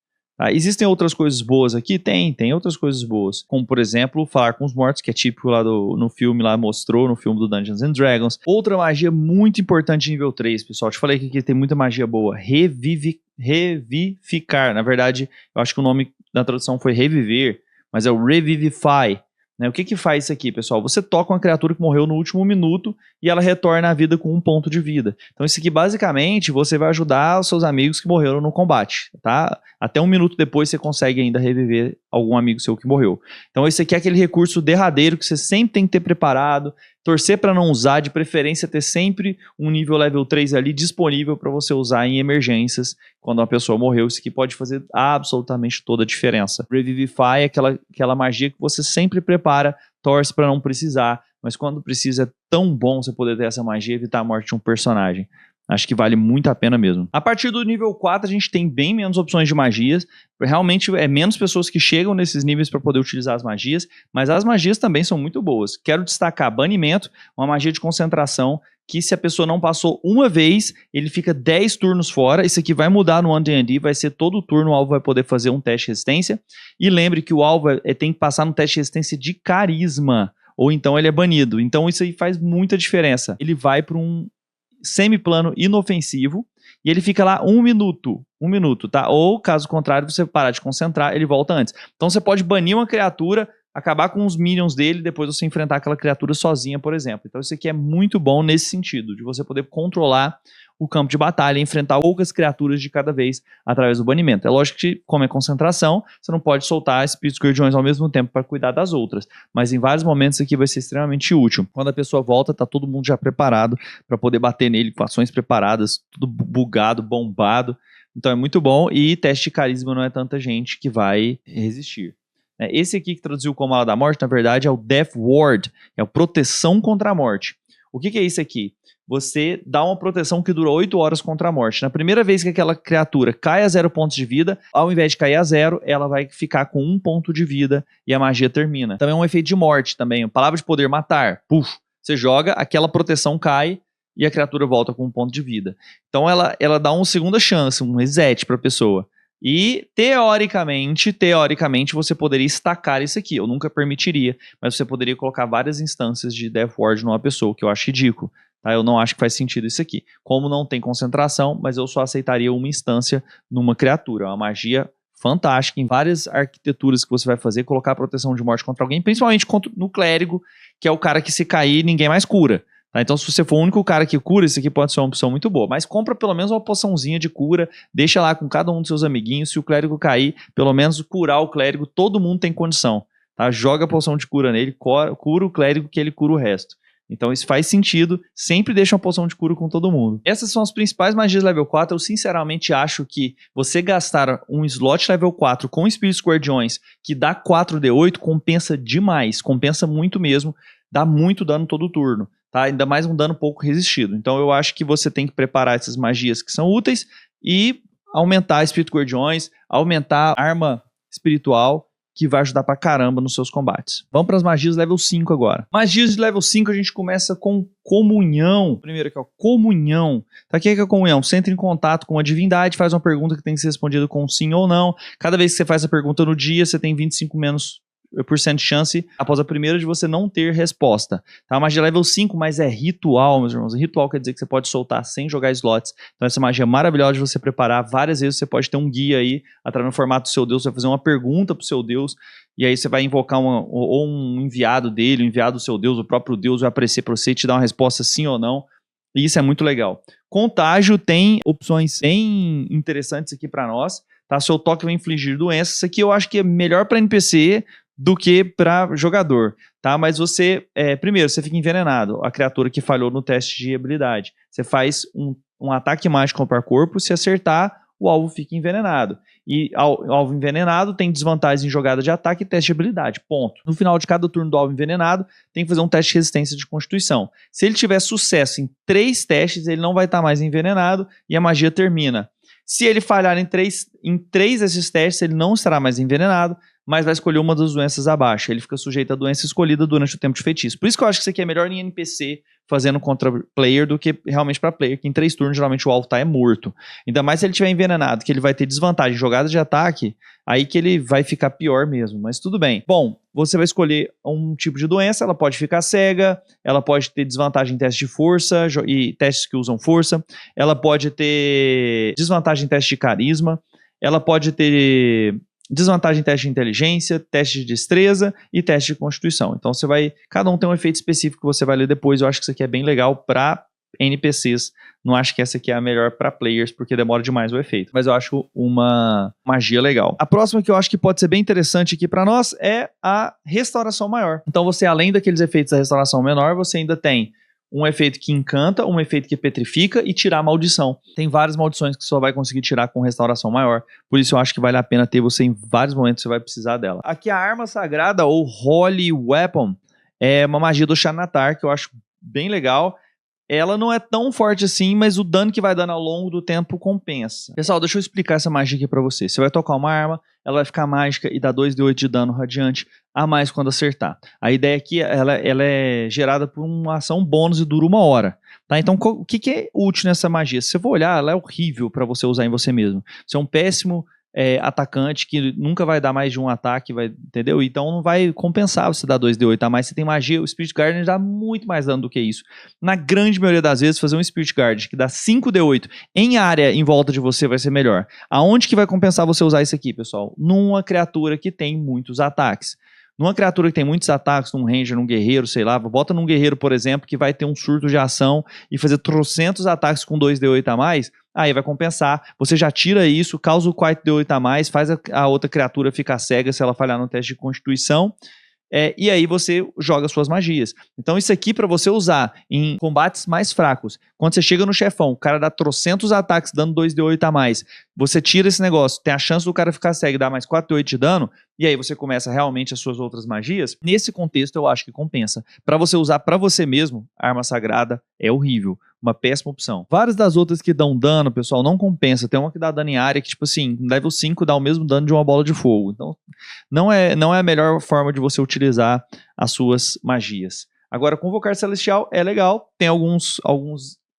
Existem outras coisas boas aqui? Tem outras coisas boas. Como, por exemplo, falar com os mortos, que é típico lá no filme, lá mostrou, no filme do Dungeons and Dragons. Outra magia muito importante de nível 3, pessoal. Eu te falei que aqui tem muita magia boa. Revivificar. Na verdade, eu acho que o nome da tradução foi reviver, mas é o Revivify. O que faz isso aqui, pessoal? Você toca uma criatura que morreu no último minuto e ela retorna à vida com 1 ponto de vida. Então isso aqui, basicamente, você vai ajudar os seus amigos que morreram no combate, tá? Até 1 minuto depois você consegue ainda reviver algum amigo seu que morreu. Então esse aqui é aquele recurso derradeiro que você sempre tem que ter preparado, torcer para não usar, de preferência ter sempre um nível level 3 ali disponível para você usar em emergências, quando uma pessoa morreu. Isso aqui pode fazer absolutamente toda a diferença. Revivify é aquela magia que você sempre prepara, torce para não precisar, mas quando precisa é tão bom você poder ter essa magia e evitar a morte de um personagem. Acho que vale muito a pena mesmo. A partir do nível 4 a gente tem bem menos opções de magias. Realmente é menos pessoas que chegam nesses níveis para poder utilizar as magias, mas as magias também são muito boas. Quero destacar banimento, uma magia de concentração, que se a pessoa não passou uma vez, ele fica 10 turnos fora. Isso aqui vai mudar no D&D, vai ser todo turno o alvo vai poder fazer um teste de resistência. E lembre que o alvo tem que passar no teste de resistência de carisma, ou então ele é banido. Então isso aí faz muita diferença. Ele vai para um semiplano inofensivo e ele fica lá 1 minuto, tá? Ou caso contrário, você parar de concentrar, ele volta antes. Então você pode banir uma criatura, acabar com os minions dele, depois você enfrentar aquela criatura sozinha, por exemplo. Então isso aqui é muito bom nesse sentido, de você poder controlar o campo de batalha e enfrentar poucas criaturas de cada vez através do banimento. É lógico que, como é concentração, você não pode soltar espíritos guardiões ao mesmo tempo para cuidar das outras, mas em vários momentos isso aqui vai ser extremamente útil. Quando a pessoa volta, tá todo mundo já preparado para poder bater nele, com ações preparadas, tudo bugado, bombado. Então é muito bom, e teste de carisma não é tanta gente que vai resistir. Esse aqui que traduziu como Ala da Morte, na verdade, é o Death Ward, é a proteção contra a morte. O que é isso aqui? Você dá uma proteção que dura 8 horas contra a morte. Na primeira vez que aquela criatura cai a 0 pontos de vida, ao invés de cair a 0, ela vai ficar com 1 ponto de vida e a magia termina. Também é um efeito de morte também. Palavra de poder, matar. Puf, você joga, aquela proteção cai e a criatura volta com 1 ponto de vida. Então ela dá uma segunda chance, um reset para a pessoa. E, teoricamente, você poderia estacar isso aqui. Eu nunca permitiria, mas você poderia colocar várias instâncias de Death Ward numa pessoa, que eu acho ridículo. Tá? Eu não acho que faz sentido isso aqui. Como não tem concentração, mas eu só aceitaria uma instância numa criatura. É uma magia fantástica em várias arquiteturas que você vai fazer, colocar proteção de morte contra alguém, principalmente no clérigo, que é o cara que se cair, ninguém mais cura. Tá? Então, se você for o único cara que cura, isso aqui pode ser uma opção muito boa. Mas compra pelo menos uma poçãozinha de cura, deixa lá com cada um dos seus amiguinhos. Se o clérigo cair, pelo menos curar o clérigo, todo mundo tem condição. Tá? Joga a poção de cura nele, cura o clérigo, que ele cura o resto. Então isso faz sentido, sempre deixa uma poção de cura com todo mundo. Essas são as principais magias level 4, eu sinceramente acho que você gastar um slot level 4 com espíritos guardiões, que dá 4d8, compensa demais, compensa muito mesmo, dá muito dano todo turno, tá? Ainda mais um dano pouco resistido. Então eu acho que você tem que preparar essas magias que são úteis e aumentar espíritos guardiões, aumentar arma espiritual, que vai ajudar pra caramba nos seus combates. Vamos para as magias level 5 agora. Magias de level 5 a gente começa com comunhão. Primeiro aqui, ó, comunhão. Tá, o que é a comunhão? Você entra em contato com a divindade, faz uma pergunta que tem que ser respondida com sim ou não. Cada vez que você faz a pergunta no dia, você tem 25% menos de chance após a primeira de você não ter resposta. Tá? Magia level 5, mas é ritual, meus irmãos. Ritual quer dizer que você pode soltar sem jogar slots. Então essa magia é maravilhosa de você preparar. Várias vezes você pode ter um guia aí, através do formato do seu Deus, você vai fazer uma pergunta pro seu Deus, e aí você vai invocar ou um enviado dele, um enviado do seu Deus, o próprio Deus vai aparecer para você e te dar uma resposta sim ou não. E isso é muito legal. Contágio tem opções bem interessantes aqui para nós. Tá? Seu toque vai infligir doenças. Isso aqui eu acho que é melhor para NPC do que para jogador, tá? Mas você, primeiro, você fica envenenado, a criatura que falhou no teste de habilidade. Você faz um ataque mágico para corpo, se acertar, o alvo fica envenenado. E alvo envenenado tem desvantagem em jogada de ataque e teste de habilidade, ponto. No final de cada turno do alvo envenenado, tem que fazer um teste de resistência de constituição. Se ele tiver sucesso em 3 testes, ele não vai estar mais envenenado e a magia termina. Se ele falhar em 3 desses testes, ele não estará mais envenenado, mas vai escolher uma das doenças abaixo. Ele fica sujeito à doença escolhida durante o tempo de feitiço. Por isso que eu acho que isso aqui é melhor em NPC fazendo contra player do que realmente para player, que em 3 turnos geralmente o alvo é morto. Ainda mais se ele estiver envenenado, que ele vai ter desvantagem em jogada de ataque, aí que ele vai ficar pior mesmo, mas tudo bem. Bom, você vai escolher um tipo de doença, ela pode ficar cega, ela pode ter desvantagem em teste de força e testes que usam força, ela pode ter desvantagem em teste de carisma, ela pode ter desvantagem em teste de inteligência, teste de destreza e teste de constituição. Então cada um tem um efeito específico que você vai ler depois. Eu acho que isso aqui é bem legal para NPCs. Não acho que essa aqui é a melhor para players, porque demora demais o efeito. Mas eu acho uma magia legal. A próxima que eu acho que pode ser bem interessante aqui para nós é a restauração maior. Então você, além daqueles efeitos da restauração menor, você ainda tem um efeito que encanta, um efeito que petrifica e tirar a maldição. Tem várias maldições que você só vai conseguir tirar com restauração maior. Por isso eu acho que vale a pena ter você em vários momentos, você vai precisar dela. Aqui a arma sagrada, ou Holy Weapon, é uma magia do Xanatar, que eu acho bem legal. Ela não é tão forte assim, mas o dano que vai dando ao longo do tempo compensa. Pessoal, deixa eu explicar essa magia aqui pra você. Você vai tocar uma arma, ela vai ficar mágica e dá 2d8 de dano radiante a mais quando acertar. A ideia aqui, ela é gerada por uma ação bônus e dura 1 hora. Tá? Então, o que é útil nessa magia? Se você for olhar, ela é horrível pra você usar em você mesmo. Você é um péssimo atacante que nunca vai dar mais de um ataque, entendeu? Então não vai compensar você dar 2d8 a mais. Você tem magia, o Spirit Guardian dá muito mais dano do que isso. Na grande maioria das vezes, fazer um Spirit Guardian que dá 5d8 em área em volta de você vai ser melhor. Aonde que vai compensar você usar isso aqui, pessoal? Numa criatura que tem muitos ataques. Numa criatura que tem muitos ataques, num ranger, num guerreiro, sei lá, bota num guerreiro, por exemplo, que vai ter um surto de ação e fazer trocentos ataques com 2d8 a mais, aí vai compensar. Você já tira isso, causa o 4d8 a mais, faz a outra criatura ficar cega se ela falhar no teste de constituição, e aí você joga suas magias. Então isso aqui para você usar em combates mais fracos. Quando você chega no chefão, o cara dá trocentos ataques dando 2d8 a mais, você tira esse negócio, tem a chance do cara ficar cego e dar mais 4d8 de dano, e aí você começa realmente as suas outras magias. Nesse contexto eu acho que compensa. Para você usar para você mesmo, a arma sagrada é horrível. Uma péssima opção. Várias das outras que dão dano, pessoal, não compensa. Tem uma que dá dano em área que, tipo assim, level 5 dá o mesmo dano de uma bola de fogo. Então, não é a melhor forma de você utilizar as suas magias. Agora, Convocar Celestial é legal. Tem alguns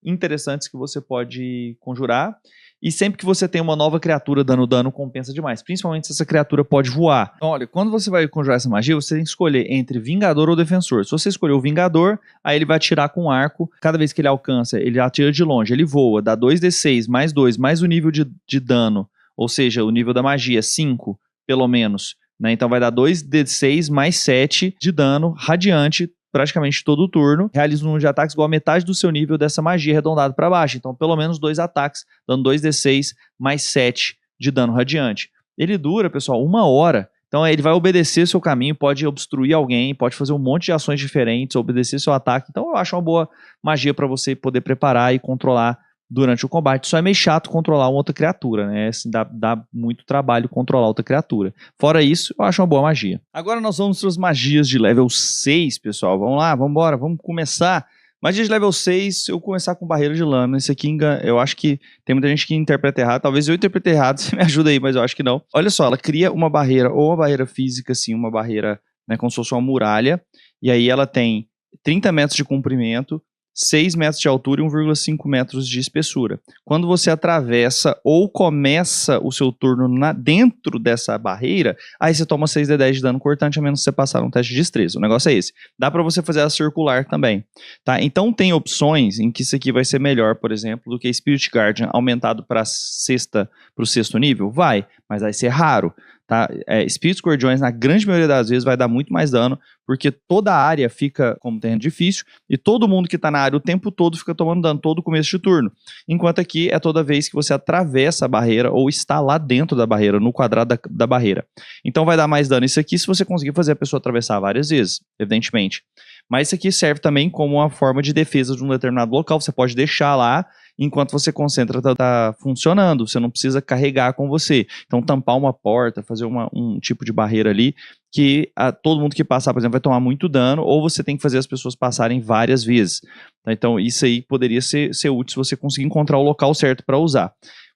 interessantes que você pode conjurar. E sempre que você tem uma nova criatura dando dano, compensa demais. Principalmente se essa criatura pode voar. Então, olha, quando você vai conjurar essa magia, você tem que escolher entre Vingador ou Defensor. Se você escolher o Vingador, aí ele vai atirar com arco. Cada vez que ele alcança, ele atira de longe. Ele voa, dá 2d6 mais 2, mais o nível de dano. Ou seja, o nível da magia, 5, pelo menos. Né? Então vai dar 2d6 mais 7 de dano radiante praticamente todo o turno, realiza um número de ataques igual a metade do seu nível dessa magia arredondado para baixo. Então, pelo menos 2 ataques, dando 2d6 mais 7 de dano radiante. Ele dura, pessoal, 1 hora. Então ele vai obedecer seu caminho, pode obstruir alguém, pode fazer um monte de ações diferentes, obedecer seu ataque. Então eu acho uma boa magia para você poder preparar e controlar durante o combate. Só é meio chato controlar uma outra criatura, né? Assim, dá muito trabalho controlar outra criatura. Fora isso, eu acho uma boa magia. Agora nós vamos para as magias de level 6, pessoal. Vamos lá, vamos embora, vamos começar. Magia de level 6, eu vou começar com barreira de lâmina. Esse aqui, eu acho que tem muita gente que interpreta errado. Talvez eu interprete errado, você me ajuda aí, mas eu acho que não. Olha só, ela cria uma barreira, ou uma barreira física, assim, uma barreira, né, como se fosse uma muralha. E aí ela tem 30 metros de comprimento, 6 metros de altura e 1,5 metros de espessura. Quando você atravessa ou começa o seu turno dentro dessa barreira, aí você toma 6d10 de dano cortante, a menos que você passar um teste de destreza. O negócio é esse. Dá pra você fazer ela circular também. Tá? Então tem opções em que isso aqui vai ser melhor, por exemplo, do que Spirit Guardian aumentado para o sexto nível? Vai, mas vai ser raro. Tá? Spirits Guardiões, na grande maioria das vezes, vai dar muito mais dano, porque toda a área fica como terreno difícil, e todo mundo que tá na área o tempo todo fica tomando dano todo começo de turno. Enquanto aqui é toda vez que você atravessa a barreira, ou está lá dentro da barreira, no quadrado da barreira. Então vai dar mais dano isso aqui se você conseguir fazer a pessoa atravessar várias vezes, evidentemente. Mas isso aqui serve também como uma forma de defesa de um determinado local. Você pode deixar lá, enquanto você concentra, tá funcionando. Você não precisa carregar com você. Então tampar uma porta, fazer um tipo de barreira ali, que todo mundo que passar, por exemplo, vai tomar muito dano, ou você tem que fazer as pessoas passarem várias vezes. Tá? Então isso aí poderia ser útil se você conseguir encontrar o local certo para usar.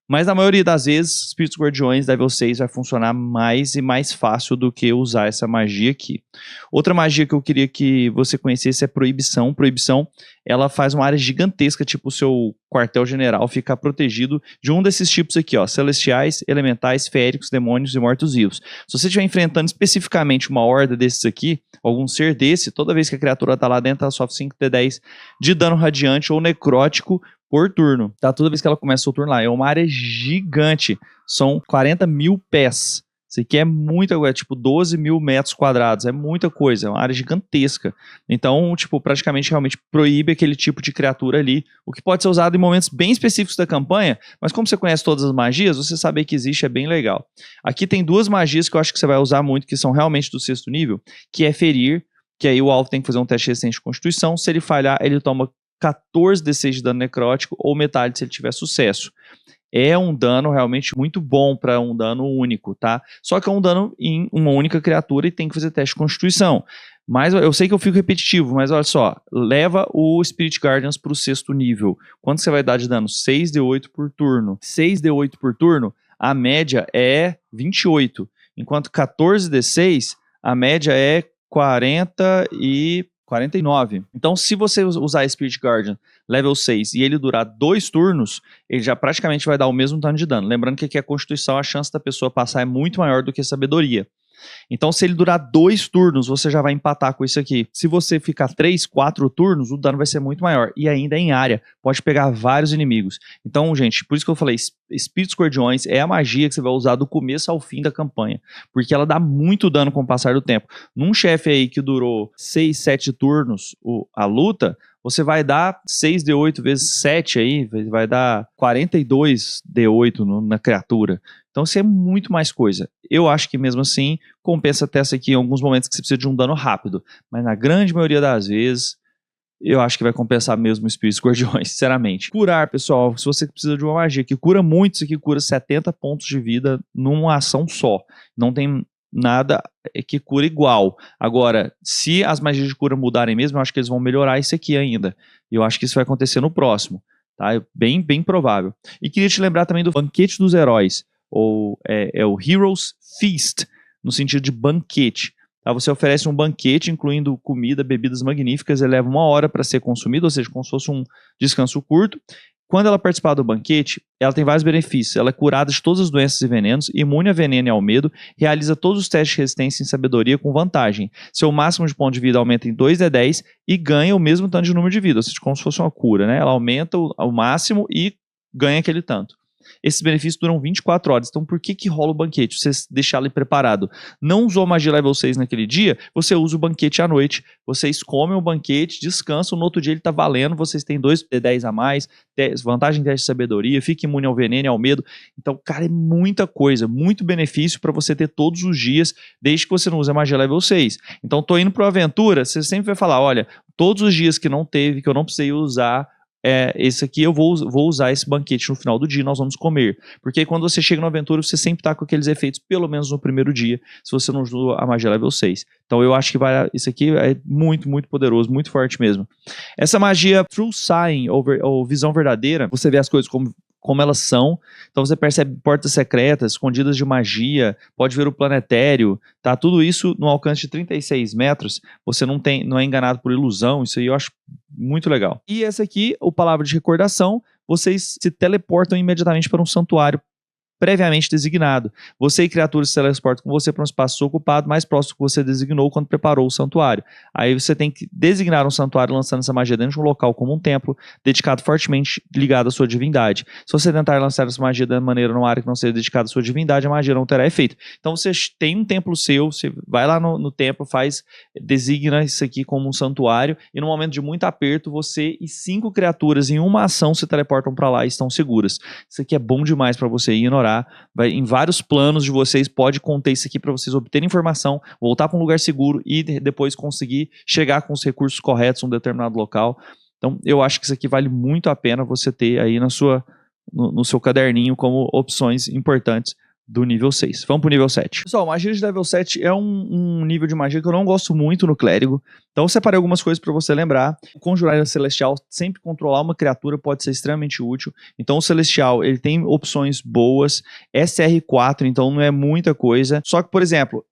Mas na maioria das vezes, Espíritos Guardiões level 6 vai funcionar mais e mais fácil do que usar essa magia aqui. Outra magia que eu queria que você conhecesse é Proibição. Proibição, ela faz uma área gigantesca, tipo o seu quartel-general ficar protegido de um desses tipos aqui, ó, celestiais, elementais, féricos, demônios e mortos-vivos. Se você estiver enfrentando especificamente uma horda desses aqui, algum ser desse, toda vez que a criatura tá lá dentro, ela sofre 5d10 de dano radiante ou necrótico por turno, tá? Toda vez que ela começa o turno lá. É uma área gigante. São 40 mil pés. Isso aqui é muita coisa, tipo 12 mil metros quadrados. É muita coisa, é uma área gigantesca. Então, tipo, praticamente realmente proíbe aquele tipo de criatura ali. O que pode ser usado em momentos bem específicos da campanha, mas como você conhece todas as magias, você saber que existe é bem legal. Aqui tem duas magias que eu acho que você vai usar muito, que são realmente do sexto nível, que é Ferir, que aí o alvo tem que fazer um teste resistente de Constituição. Se ele falhar, ele toma 14d6 de dano necrótico ou metade se ele tiver sucesso. É um dano realmente muito bom para um dano único, tá? Só que é um dano em uma única criatura e tem que fazer teste de Constituição. Mas eu sei que eu fico repetitivo, mas olha só, leva o Spirit Guardians para o sexto nível. Quanto você vai dar de dano? 6d8 por turno. 6d8 por turno, a média é 28. Enquanto 14d6, a média é 49. Então, se você usar Spirit Guardian level 6 e ele durar 2 turnos, ele já praticamente vai dar o mesmo tanto de dano. Lembrando que aqui a Constituição, a chance da pessoa passar é muito maior do que a Sabedoria. Então, se ele durar 2 turnos, você já vai empatar com isso aqui. Se você ficar 3, 4 turnos, o dano vai ser muito maior. E ainda em área, pode pegar vários inimigos. Então, gente, por isso que eu falei, Espíritos Guardiões é a magia que você vai usar do começo ao fim da campanha. Porque ela dá muito dano com o passar do tempo. Num chefe aí que durou 6, 7 turnos a luta, você vai dar 6d8 vezes 7 aí, vai dar 42d8 na criatura. Então isso é muito mais coisa. Eu acho que mesmo assim, compensa até essa aqui em alguns momentos que você precisa de um dano rápido. Mas na grande maioria das vezes, eu acho que vai compensar mesmo Espíritos Guardiões, sinceramente. Curar, pessoal, se você precisa de uma magia que cura muito, isso aqui cura 70 pontos de vida numa ação só. Não tem nada que cura igual. Agora, se as magias de cura mudarem mesmo, eu acho que eles vão melhorar isso aqui ainda. E eu acho que isso vai acontecer no próximo. Tá? É bem, bem provável. E queria te lembrar também do Banquete dos Heróis. Ou é o Heroes Feast, no sentido de banquete. Tá? Você oferece um banquete, incluindo comida, bebidas magníficas, ele leva 1 hora para ser consumido, ou seja, como se fosse um descanso curto. Quando ela participar do banquete, ela tem vários benefícios. Ela é curada de todas as doenças e venenos, imune a veneno e ao medo, realiza todos os testes de resistência em sabedoria com vantagem. Seu máximo de ponto de vida aumenta em 2d10 e ganha o mesmo tanto de número de vida, ou seja, como se fosse uma cura, né? Ela aumenta o máximo e ganha aquele tanto. esses benefícios duram 24 horas. Então por que rola o banquete? Você deixar ele preparado. Não usou magia level 6 naquele dia, você usa o banquete à noite, vocês comem o banquete, descansam, no outro dia ele tá valendo, vocês têm 2 D10 a mais, vantagem em teste de sabedoria, fica imune ao veneno e ao medo. Então, cara, é muita coisa, muito benefício para você ter todos os dias, desde que você não use a magia level 6. Então, tô indo para uma aventura, você sempre vai falar, olha, todos os dias que não teve, que eu não precisei usar esse aqui, eu vou usar esse banquete no final do dia, nós vamos comer. Porque quando você chega na aventura, você sempre tá com aqueles efeitos, pelo menos no primeiro dia, se você não usou a magia level 6. Então eu acho que isso aqui é muito, muito poderoso, muito forte mesmo. Essa magia True Sign, ou visão verdadeira, você vê as coisas como elas são, então você percebe portas secretas, escondidas de magia, pode ver o planetério, tá? Tudo isso no alcance de 36 metros, você não é enganado por ilusão, isso aí eu acho muito legal. E essa aqui, o Palavra de Recordação, vocês se teleportam imediatamente para um santuário previamente designado. Você e criaturas se teleportam com você para um espaço ocupado mais próximo que você designou quando preparou o santuário. Aí você tem que designar um santuário lançando essa magia dentro de um local como um templo, dedicado fortemente ligado à sua divindade. Se você tentar lançar essa magia de maneira numa área que não seja dedicada à sua divindade, a magia não terá efeito. Então você tem um templo seu, você vai lá no templo, designa isso aqui como um santuário, e no momento de muito aperto, você e 5 criaturas em uma ação se teleportam para lá e estão seguras. Isso aqui é bom demais para você ignorar. Em vários planos de vocês, pode conter isso aqui para vocês obterem informação, voltar para um lugar seguro e depois conseguir chegar com os recursos corretos em um determinado local. Então eu acho que isso aqui vale muito a pena você ter aí no seu caderninho como opções importantes do nível 6. Vamos pro nível 7. Pessoal, magia de level 7 é um nível de magia que eu não gosto muito no clérigo. Então eu separei algumas coisas para você lembrar. O Conjurar Celestial, sempre controlar uma criatura pode ser extremamente útil. Então o Celestial, ele tem opções boas. SR4, então não é muita coisa. Só que, por exemplo,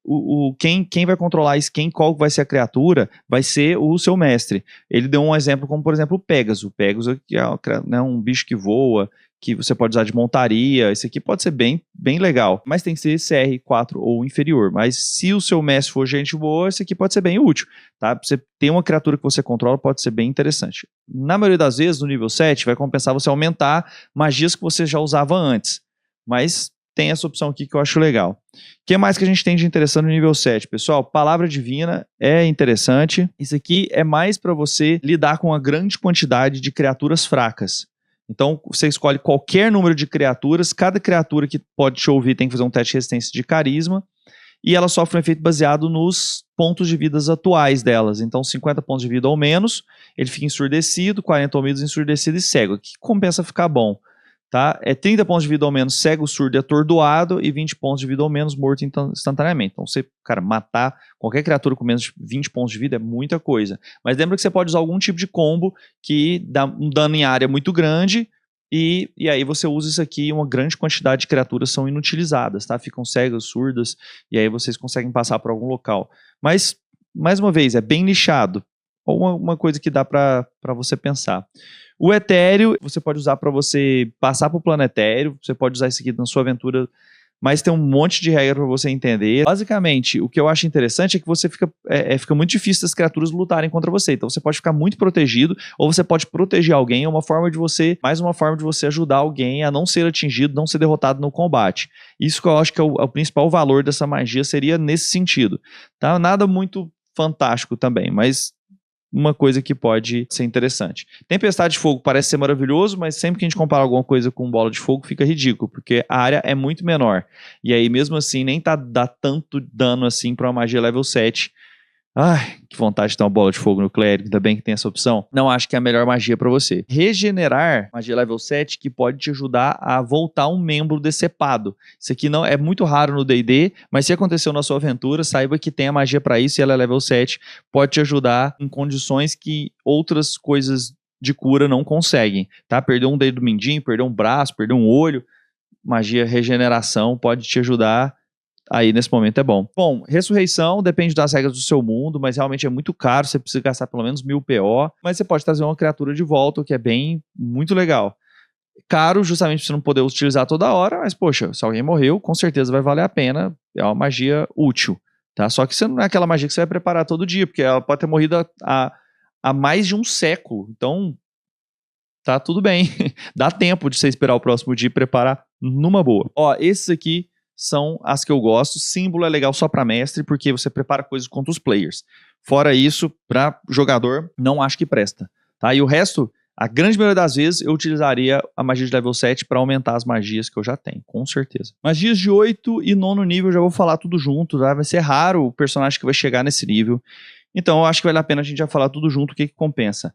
quem vai controlar qual vai ser a criatura, vai ser o seu mestre. Ele deu um exemplo como, por exemplo, o Pégaso. O Pégaso é um bicho que voa, que você pode usar de montaria. Esse aqui pode ser bem legal, mas tem que ser CR4 ou inferior. Mas se o seu mestre for gente boa, esse aqui pode ser bem útil, tá? Você ter uma criatura que você controla pode ser bem interessante. Na maioria das vezes, no nível 7, vai compensar você aumentar magias que você já usava antes, mas tem essa opção aqui que eu acho legal. O que mais que a gente tem de interessante no nível 7, pessoal? Palavra Divina é interessante. Isso aqui é mais para você lidar com uma grande quantidade de criaturas fracas. Então, você escolhe qualquer número de criaturas, cada criatura que pode te ouvir tem que fazer um teste de resistência de carisma, e ela sofre um efeito baseado nos pontos de vida atuais delas. Então, 50 pontos de vida ou menos, ele fica ensurdecido, 40 ou menos ensurdecido e cego, que compensa ficar bom. Tá? 30 pontos de vida ou menos cego, surdo e atordoado, e 20 pontos de vida ou menos morto instantaneamente. Então, você, cara, matar qualquer criatura com menos de 20 pontos de vida é muita coisa. Mas lembra que você pode usar algum tipo de combo que dá um dano em área muito grande, e aí você usa isso aqui, uma grande quantidade de criaturas são inutilizadas, tá? Ficam cegas, surdas, e aí vocês conseguem passar por algum local. Mas, mais uma vez, é bem nichado. Ou uma coisa que dá para você pensar. O Etéreo, você pode usar para você passar para o planetério, você pode usar isso aqui na sua aventura, mas tem um monte de regra para você entender. Basicamente, o que eu acho interessante é que você fica muito difícil das criaturas lutarem contra você. Então você pode ficar muito protegido, ou você pode proteger alguém, mais uma forma de você ajudar alguém a não ser atingido, não ser derrotado no combate. Isso que eu acho que é o principal valor dessa magia, seria nesse sentido. Tá? Nada muito fantástico também, mas uma coisa que pode ser interessante. Tempestade de Fogo parece ser maravilhoso, mas sempre que a gente compara alguma coisa com Bola de Fogo fica ridículo, porque a área é muito menor. E aí mesmo assim nem dá tanto dano assim para uma magia level 7. Ai, que vontade de ter uma bola de fogo no clérigo, ainda bem que tem essa opção. Não acho que é a melhor magia pra você. Regenerar, magia level 7, que pode te ajudar a voltar um membro decepado. Isso aqui não é muito raro no D&D, mas se aconteceu na sua aventura, saiba que tem a magia pra isso e ela é level 7. Pode te ajudar em condições que outras coisas de cura não conseguem, tá? Perder um dedo mindinho, perder um braço, perder um olho, magia regeneração pode te ajudar. Aí nesse momento é bom. Bom, ressurreição depende das regras do seu mundo, mas realmente é muito caro, você precisa gastar pelo menos 1000 PO, mas você pode trazer uma criatura de volta, o que é muito legal. Caro, justamente pra você não poder utilizar toda hora, mas poxa, se alguém morreu, com certeza vai valer a pena, é uma magia útil, tá? Só que você não é aquela magia que você vai preparar todo dia, porque ela pode ter morrido há mais de um século, então tá tudo bem. Dá tempo de você esperar o próximo dia e preparar numa boa. Ó, esses aqui são as que eu gosto. Símbolo é legal só para mestre, porque você prepara coisas contra os players. Fora isso, para jogador, não acho que presta. Tá? E o resto, a grande maioria das vezes, eu utilizaria a magia de level 7 para aumentar as magias que eu já tenho, com certeza. Magias de 8 e 9º nível, eu já vou falar tudo junto, tá? Vai ser raro o personagem que vai chegar nesse nível. Então, eu acho que vale a pena a gente já falar tudo junto, o que compensa.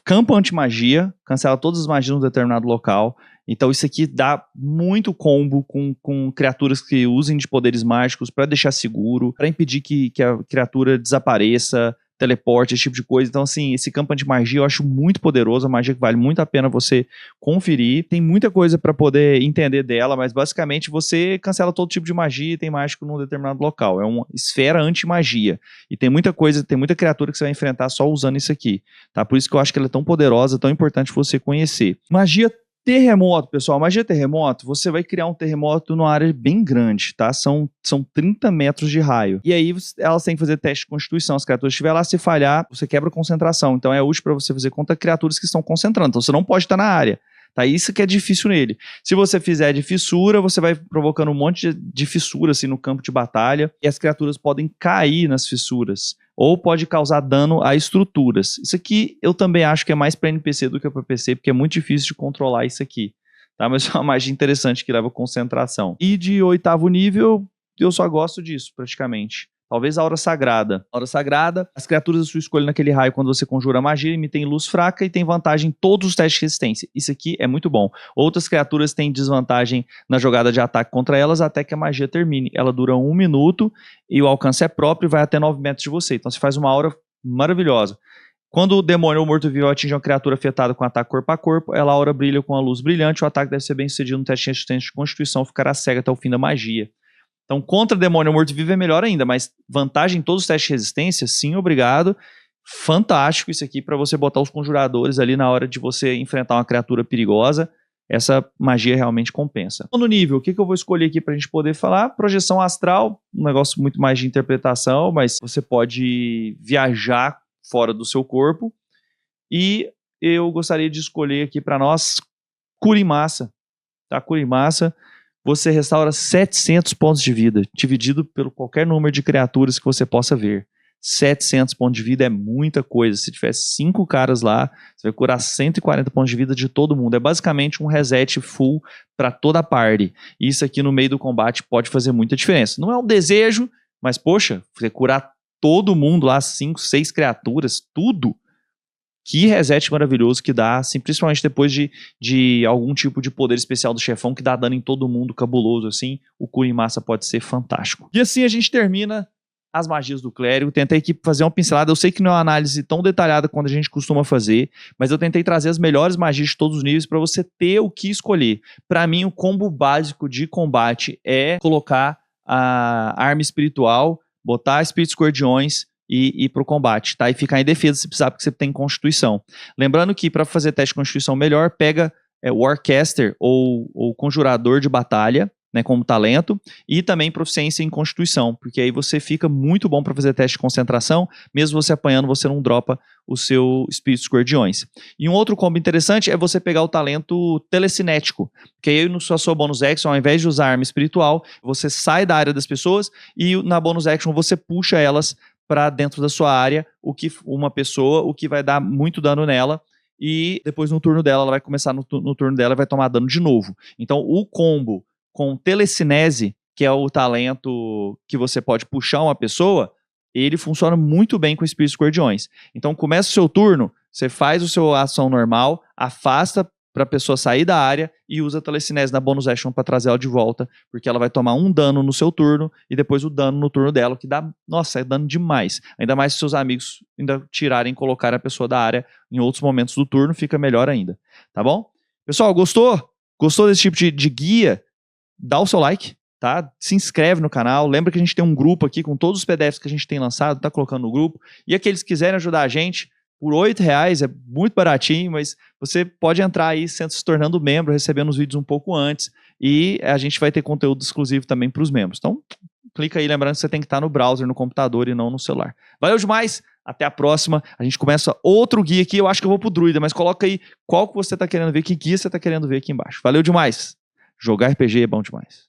Campo anti-magia, cancela todas as magias num determinado local. Então isso aqui dá muito combo com criaturas que usem de poderes mágicos para deixar seguro, para impedir que a criatura desapareça, teleporte, esse tipo de coisa. Então assim, esse campo anti-magia eu acho muito poderoso, a magia que vale muito a pena você conferir. Tem muita coisa para poder entender dela, mas basicamente você cancela todo tipo de magia e tem mágico num determinado local. É uma esfera anti-magia. E tem muita coisa, tem muita criatura que você vai enfrentar só usando isso aqui. Tá? Por isso que eu acho que ela é tão poderosa, tão importante você conhecer. Magia terremoto, pessoal. Magia terremoto, você vai criar um terremoto numa área bem grande, tá? São 30 metros de raio. E aí elas têm que fazer teste de constituição. As criaturas estiver lá, se falhar, você quebra a concentração. Então é útil para você fazer contra criaturas que estão concentrando. Então você não pode estar na área. Tá? Isso que é difícil nele. Se você fizer de fissura, você vai provocando um monte de fissura assim, no campo de batalha. E as criaturas podem cair nas fissuras. Ou pode causar dano a estruturas. Isso aqui eu também acho que é mais para NPC do que para PC, porque é muito difícil de controlar isso aqui. Tá? Mas é uma magia interessante que leva concentração. E de 8º nível, eu só gosto disso, praticamente. Talvez a Aura Sagrada. A Aura Sagrada, as criaturas da sua escolha naquele raio, quando você conjura magia, emitem luz fraca e tem vantagem em todos os testes de resistência. Isso aqui é muito bom. Outras criaturas têm desvantagem na jogada de ataque contra elas até que a magia termine. Ela dura 1 minuto e o alcance é próprio e vai até 9 metros de você. Então você faz uma aura maravilhosa. Quando o demônio ou morto-vivo atinge uma criatura afetada com ataque corpo a corpo, ela aura brilha com a luz brilhante. O ataque deve ser bem sucedido no teste de resistência de constituição, ficará cega até o fim da magia. Então, contra demônio ou morto-vivo é melhor ainda, mas vantagem em todos os testes de resistência, sim, obrigado. Fantástico isso aqui para você botar os conjuradores ali na hora de você enfrentar uma criatura perigosa. Essa magia realmente compensa. No nível, o que eu vou escolher aqui para a gente poder falar? Projeção astral, um negócio muito mais de interpretação, mas você pode viajar fora do seu corpo. E eu gostaria de escolher aqui para nós Cura em Massa. Tá? Cura em Massa. Você restaura 700 pontos de vida, dividido pelo qualquer número de criaturas que você possa ver. 700 pontos de vida é muita coisa. Se tiver 5 caras lá, você vai curar 140 pontos de vida de todo mundo. É basicamente um reset full para toda a party. Isso aqui no meio do combate pode fazer muita diferença. Não é um desejo, mas poxa, você curar todo mundo lá, 5, 6 criaturas, tudo. Que reset maravilhoso que dá, assim, principalmente depois de algum tipo de poder especial do chefão que dá dano em todo mundo, cabuloso assim, o Cura em Massa pode ser fantástico. E assim a gente termina as magias do clérigo. Tentei aqui fazer uma pincelada, eu sei que não é uma análise tão detalhada quanto a gente costuma fazer, mas eu tentei trazer as melhores magias de todos os níveis para você ter o que escolher. Para mim, o combo básico de combate é colocar a arma espiritual, botar espíritos guardiões, e ir para o combate, tá? E ficar em defesa se precisar, porque você tem constituição. Lembrando que para fazer teste de constituição melhor, pega Warcaster ou Conjurador de Batalha, né, como talento, e também proficiência em constituição, porque aí você fica muito bom para fazer teste de concentração, mesmo você apanhando, você não dropa o seu Espíritos Guardiões. E um outro combo interessante é você pegar o talento telecinético, porque aí na sua bonus action, ao invés de usar arma espiritual, você sai da área das pessoas e na bonus action você puxa elas para dentro da sua área, uma pessoa, o que vai dar muito dano nela, e depois no turno dela, ela vai começar no turno dela e vai tomar dano de novo. Então o combo com telecinese, que é o talento que você pode puxar uma pessoa, ele funciona muito bem com espíritos guardiões. Então começa o seu turno, você faz a sua ação normal, afasta para a pessoa sair da área e usa a telecinese na bonus action para trazer ela de volta, porque ela vai tomar um dano no seu turno e depois o dano no turno dela, que dá, nossa, é dano demais. Ainda mais se seus amigos ainda tirarem e colocarem a pessoa da área em outros momentos do turno, fica melhor ainda, tá bom? Pessoal, gostou? Gostou desse tipo de guia? Dá o seu like, tá? Se inscreve no canal, lembra que a gente tem um grupo aqui com todos os PDFs que a gente tem lançado, tá colocando no grupo, e aqueles que quiserem ajudar a gente, por R$8 é muito baratinho, mas você pode entrar aí se tornando membro, recebendo os vídeos um pouco antes, e a gente vai ter conteúdo exclusivo também para os membros. Então, clica aí, lembrando que você tem que estar no browser, no computador e não no celular. Valeu demais, Até a próxima. A gente começa outro guia aqui. Eu acho que eu vou pro druida, mas coloca aí qual que você tá querendo ver, que guia você tá querendo ver aqui embaixo. Valeu demais. Jogar RPG é bom demais.